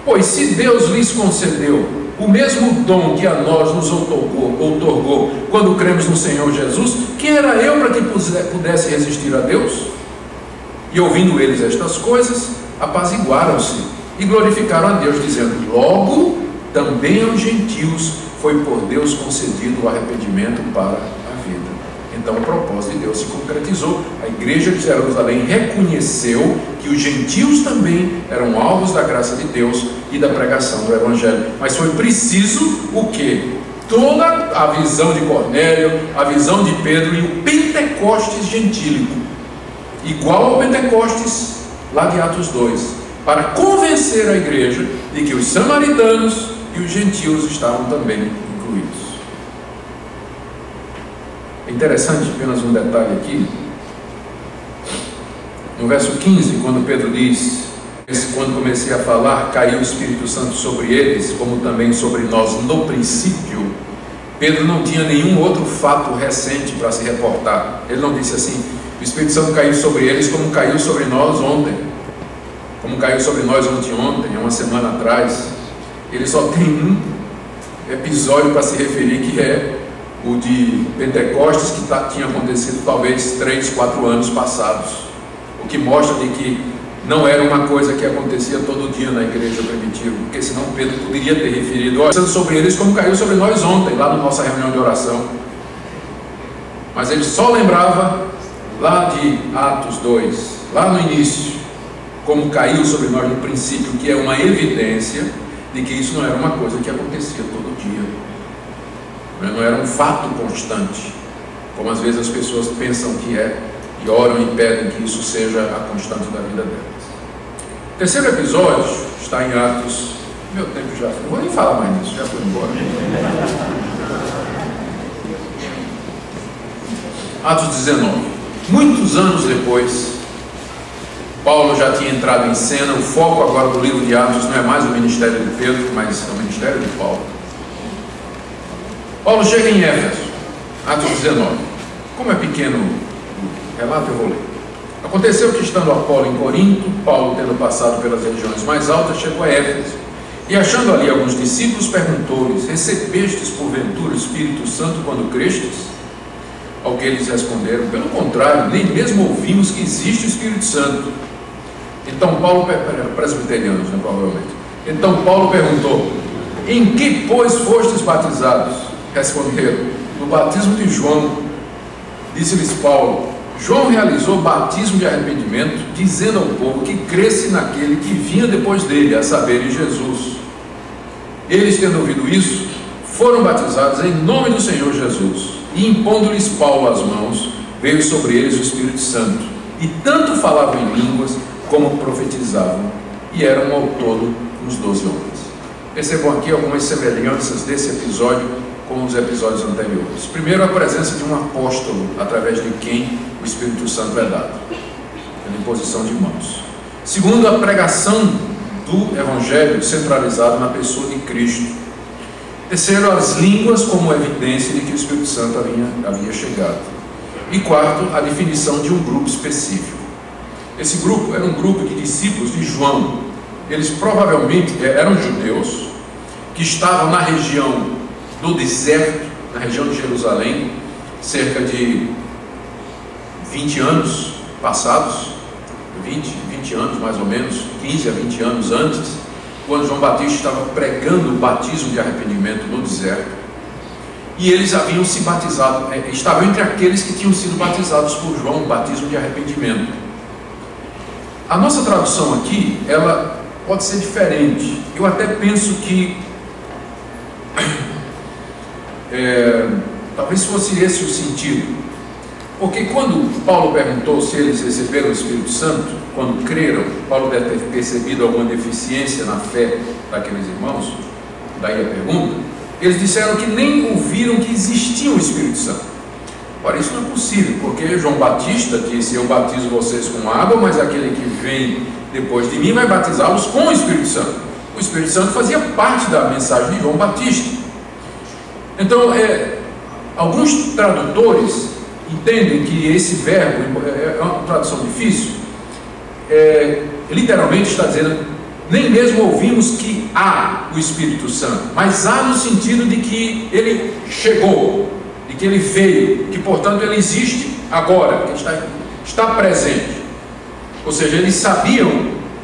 Pois se Deus lhes concedeu o mesmo dom que a nós nos outorgou quando cremos no Senhor Jesus, quem era eu para que pudesse resistir a Deus? E ouvindo eles estas coisas, apaziguaram-se e glorificaram a Deus, dizendo: logo também aos gentios foi por Deus concedido o arrependimento para a vida. Então o propósito de Deus se concretizou. A igreja de Jerusalém reconheceu que os gentios também eram alvos da graça de Deus e da pregação do Evangelho. Mas foi preciso o quê? Toda a visão de Cornélio, a visão de Pedro e o Pentecostes gentílico, igual ao Pentecostes lá de Atos 2, para convencer a igreja de que os samaritanos e os gentios estavam também incluídos. É interessante, apenas um detalhe aqui, no verso 15, quando Pedro diz: quando comecei a falar, caiu o Espírito Santo sobre eles, como também sobre nós no princípio. Pedro não tinha nenhum outro fato recente para se reportar. Ele não disse assim: o Espírito Santo caiu sobre eles como caiu sobre nós ontem, como caiu sobre nós ontem, uma semana atrás. Ele só tem um episódio para se referir, que é o de Pentecostes, que tinha acontecido talvez 3, 4 anos passados, o que mostra de que não era uma coisa que acontecia todo dia na igreja primitiva, porque senão Pedro poderia ter referido: olha, sobre eles como caiu sobre nós ontem, lá na nossa reunião de oração. Mas ele só lembrava lá de Atos 2, lá no início, como caiu sobre nós no princípio, que é uma evidência de que isso não era uma coisa que acontecia todo dia, não era um fato constante, como às vezes as pessoas pensam que é, e oram e pedem que isso seja a constante da vida delas. O terceiro episódio está em Atos. Meu tempo já foi, não vou nem falar mais nisso, já foi embora. Atos 19. Muitos anos depois, Paulo já tinha entrado em cena. O foco agora do livro de Atos não é mais o ministério de Pedro, mas é o ministério de Paulo. Paulo chega em Éfeso, Atos 19. Como é pequeno o relato, eu vou ler. Aconteceu que, estando Apolo em Corinto, Paulo, tendo passado pelas regiões mais altas, chegou a Éfeso, e achando ali alguns discípulos, perguntou-lhes: recebestes porventura o Espírito Santo quando crestes? Ao que eles responderam: pelo contrário, nem mesmo ouvimos que existe o Espírito Santo. Então Paulo, presbiterianos, né, provavelmente. Então Paulo perguntou: em que, pois, fostes batizados? Responderam: no batismo de João. Disse-lhes Paulo: João realizou batismo de arrependimento, dizendo ao povo que cresce naquele que vinha depois dele, a saber, em Jesus. Eles, tendo ouvido isso, foram batizados em nome do Senhor Jesus, e impondo-lhes Paulo as mãos, veio sobre eles o Espírito Santo, e tanto falavam em línguas como profetizavam, e eram ao todo uns 12 homens. Percebam aqui algumas semelhanças desse episódio com os episódios anteriores. Primeiro, a presença de um apóstolo, através de quem o Espírito Santo é dado, pela imposição de mãos. Segundo, a pregação do Evangelho centralizado na pessoa de Cristo. Terceiro, as línguas como evidência de que o Espírito Santo havia chegado. E quarto, a definição de um grupo específico. Esse grupo era um grupo de discípulos de João. Eles provavelmente eram judeus que estavam na região do deserto, na região de Jerusalém, cerca de 20 anos passados, 20 anos mais ou menos, 15 a 20 anos antes, quando João Batista estava pregando o batismo de arrependimento no deserto, e eles haviam se batizado, estavam entre aqueles que tinham sido batizados por João, o batismo de arrependimento. A nossa tradução aqui, ela pode ser diferente. Eu até penso que talvez fosse esse o sentido. Porque quando Paulo perguntou se eles receberam o Espírito Santo, quando creram, Paulo deve ter percebido alguma deficiência na fé daqueles irmãos, daí a pergunta, eles disseram que nem ouviram que existia o Espírito Santo. Ora, isso não é possível, porque João Batista disse: eu batizo vocês com água, mas aquele que vem depois de mim vai batizá-los com o Espírito Santo. O Espírito Santo fazia parte da mensagem de João Batista. Então, alguns tradutores entendem que esse verbo, é uma tradução difícil, literalmente está dizendo: nem mesmo ouvimos que há o Espírito Santo, mas há no sentido de que ele chegou, de que ele veio, que portanto ele existe agora, que está presente. Ou seja, eles sabiam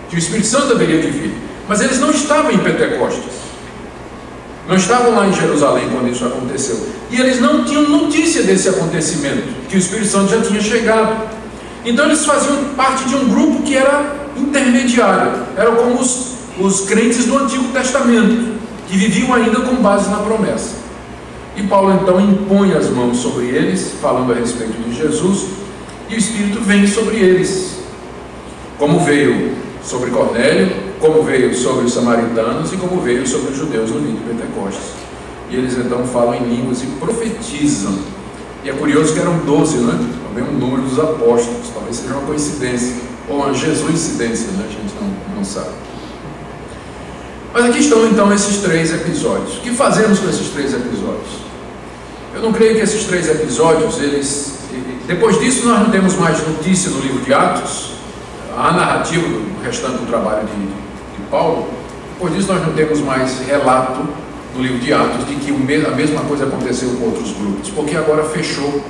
que o Espírito Santo deveria de vir, mas eles não estavam em Pentecostes, não estavam lá em Jerusalém quando isso aconteceu, e eles não tinham notícia desse acontecimento, que o Espírito Santo já tinha chegado. Então eles faziam parte de um grupo que era intermediário, eram como os crentes do Antigo Testamento, que viviam ainda com base na promessa. E Paulo então impõe as mãos sobre eles, falando a respeito de Jesus, e o Espírito vem sobre eles, como veio sobre Cornélio, como veio sobre os samaritanos e como veio sobre os judeus no dia de Pentecostes. E eles então falam em línguas e profetizam. E é curioso que eram 12, né? Também o número dos apóstolos, talvez seja uma coincidência, ou uma jesuicidência, né? A gente não sabe. Mas aqui estão então esses 3 episódios. O que fazemos com esses 3 episódios? Eu não creio que esses 3 episódios, depois disso nós não temos mais notícia no livro de Atos, a narrativa do restante do trabalho de Paulo. Depois disso nós não temos mais relato no livro de Atos de que a mesma coisa aconteceu com outros grupos, porque agora fechou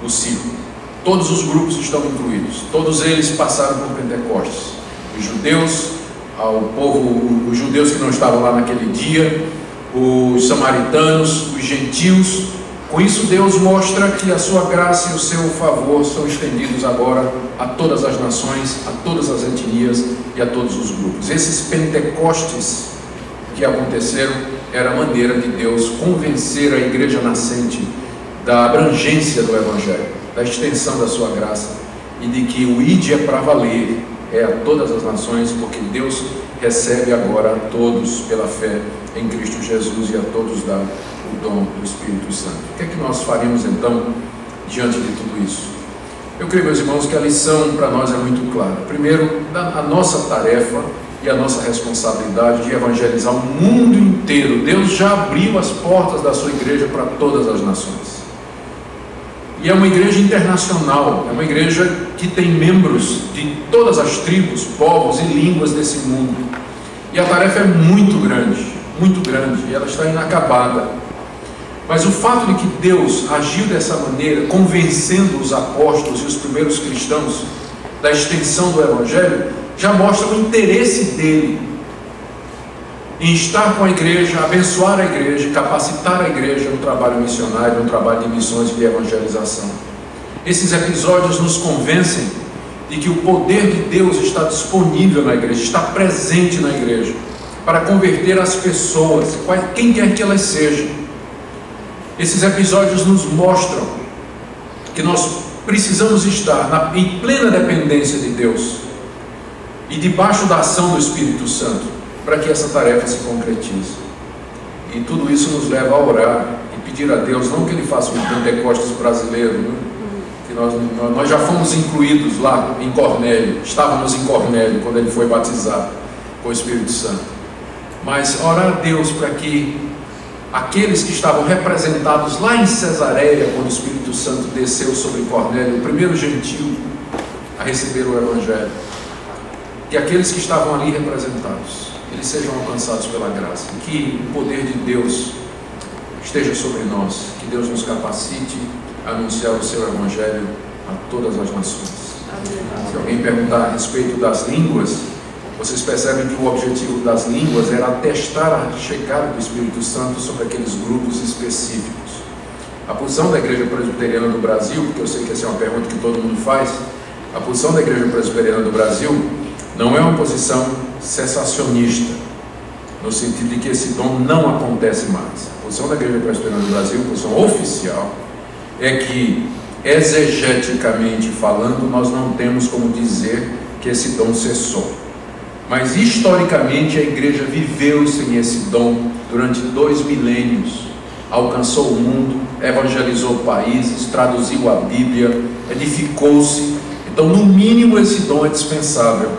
o ciclo. Todos os grupos estão incluídos, todos eles passaram por Pentecostes. Os judeus, os judeus que não estavam lá naquele dia, os samaritanos, os gentios. Com isso Deus mostra que a sua graça e o seu favor são estendidos agora a todas as nações, a todas as etnias e a todos os grupos. Esses Pentecostes que aconteceram era a maneira de Deus convencer a igreja nascente da abrangência do Evangelho, da extensão da sua graça, e de que o ide é para valer, é a todas as nações, porque Deus recebe agora a todos pela fé em Cristo Jesus, e a todos dá o dom do Espírito Santo. O que é que nós faremos então diante de tudo isso? Eu creio, meus irmãos, que a lição para nós é muito clara. Primeiro, a nossa tarefa e a nossa responsabilidade de evangelizar o mundo inteiro. Deus já abriu as portas da sua igreja para todas as nações. E é uma igreja internacional, é uma igreja que tem membros de todas as tribos, povos e línguas desse mundo. E a tarefa é muito grande, e ela está inacabada. Mas o fato de que Deus agiu dessa maneira, convencendo os apóstolos e os primeiros cristãos da extensão do Evangelho, já mostra o interesse dele em estar com a igreja, abençoar a igreja, capacitar a igreja no trabalho missionário, no trabalho de missões e de evangelização. Esses episódios nos convencem de que o poder de Deus está disponível na igreja, está presente na igreja, para converter as pessoas, quem quer que elas sejam. Esses episódios nos mostram que nós precisamos estar em plena dependência de Deus e debaixo da ação do Espírito Santo para que essa tarefa se concretize. E tudo isso nos leva a orar e pedir a Deus, não que Ele faça um Pentecostes brasileiro, né? Que nós já fomos incluídos lá em Cornélio, estávamos em Cornélio quando ele foi batizado com o Espírito Santo, mas orar a Deus para que aqueles que estavam representados lá em Cesareia, quando o Espírito Santo desceu sobre Cornélio, o primeiro gentil a receber o Evangelho, que aqueles que estavam ali representados, eles sejam alcançados pela graça, que o poder de Deus esteja sobre nós, que Deus nos capacite a anunciar o seu Evangelho a todas as nações. Se alguém perguntar a respeito das línguas, vocês percebem que o objetivo das línguas era atestar a chegada do Espírito Santo sobre aqueles grupos específicos. A posição da Igreja Presbiteriana do Brasil, porque eu sei que essa é uma pergunta que todo mundo faz, a posição da Igreja Presbiteriana do Brasil não é uma posição cessacionista, no sentido de que esse dom não acontece mais. A posição da Igreja Presbiteriana do Brasil, a posição oficial, é que exegeticamente falando, nós não temos como dizer que esse dom cessou. Mas historicamente a igreja viveu sem esse dom durante 2 milênios. Alcançou o mundo, evangelizou países, traduziu a Bíblia, edificou-se. Então, no mínimo, esse dom é dispensável.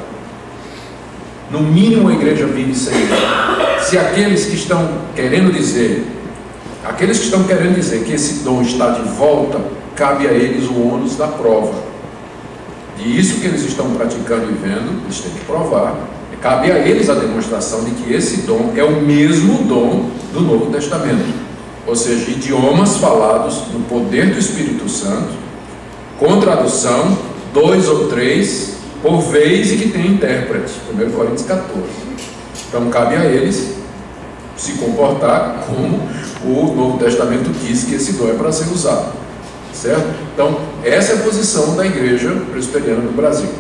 No mínimo, a igreja vive sem ele. Se aqueles que estão querendo dizer que esse dom está de volta, cabe a eles o ônus da prova. E isso que eles estão praticando e vendo, eles têm que provar. Cabe a eles a demonstração de que esse dom é o mesmo dom do Novo Testamento. Ou seja, idiomas falados no poder do Espírito Santo, com tradução, 2 ou 3 por vez, e que tem intérprete. 1 Coríntios 14. Então cabe a eles se comportar como o Novo Testamento diz que esse dom é para ser usado, certo? Então essa é a posição da igreja presbiteriana do Brasil.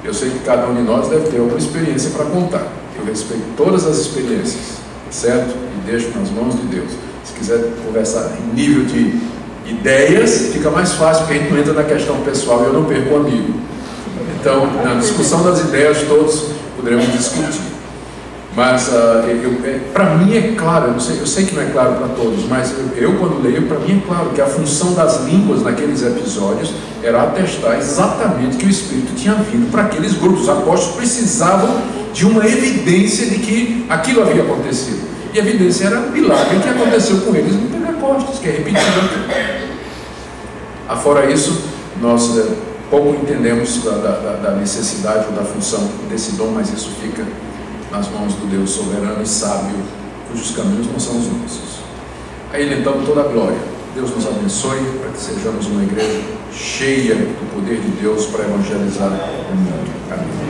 Eu sei que cada um de nós deve ter alguma experiência para contar. Eu respeito todas as experiências, certo? E deixo nas mãos de Deus. Se quiser conversar em nível de ideias, fica mais fácil, porque a gente não entra na questão pessoal e eu não perco o amigo. Então, na discussão das ideias, todos poderemos discutir. Mas para mim é claro, eu sei que não é claro para todos, mas eu quando leio, para mim é claro que a função das línguas naqueles episódios era atestar exatamente que o Espírito tinha vindo para aqueles grupos. Os apóstolos precisavam de uma evidência de que aquilo havia acontecido. E a evidência era o milagre que aconteceu com eles no Pentecostes, que é repetido aqui. Afora isso, nós pouco entendemos da necessidade ou da função desse dom, mas isso fica nas mãos do Deus soberano e sábio, cujos caminhos não são os nossos. A Ele então toda a glória. Deus nos abençoe para que sejamos uma igreja cheia do poder de Deus para evangelizar o mundo. Amém.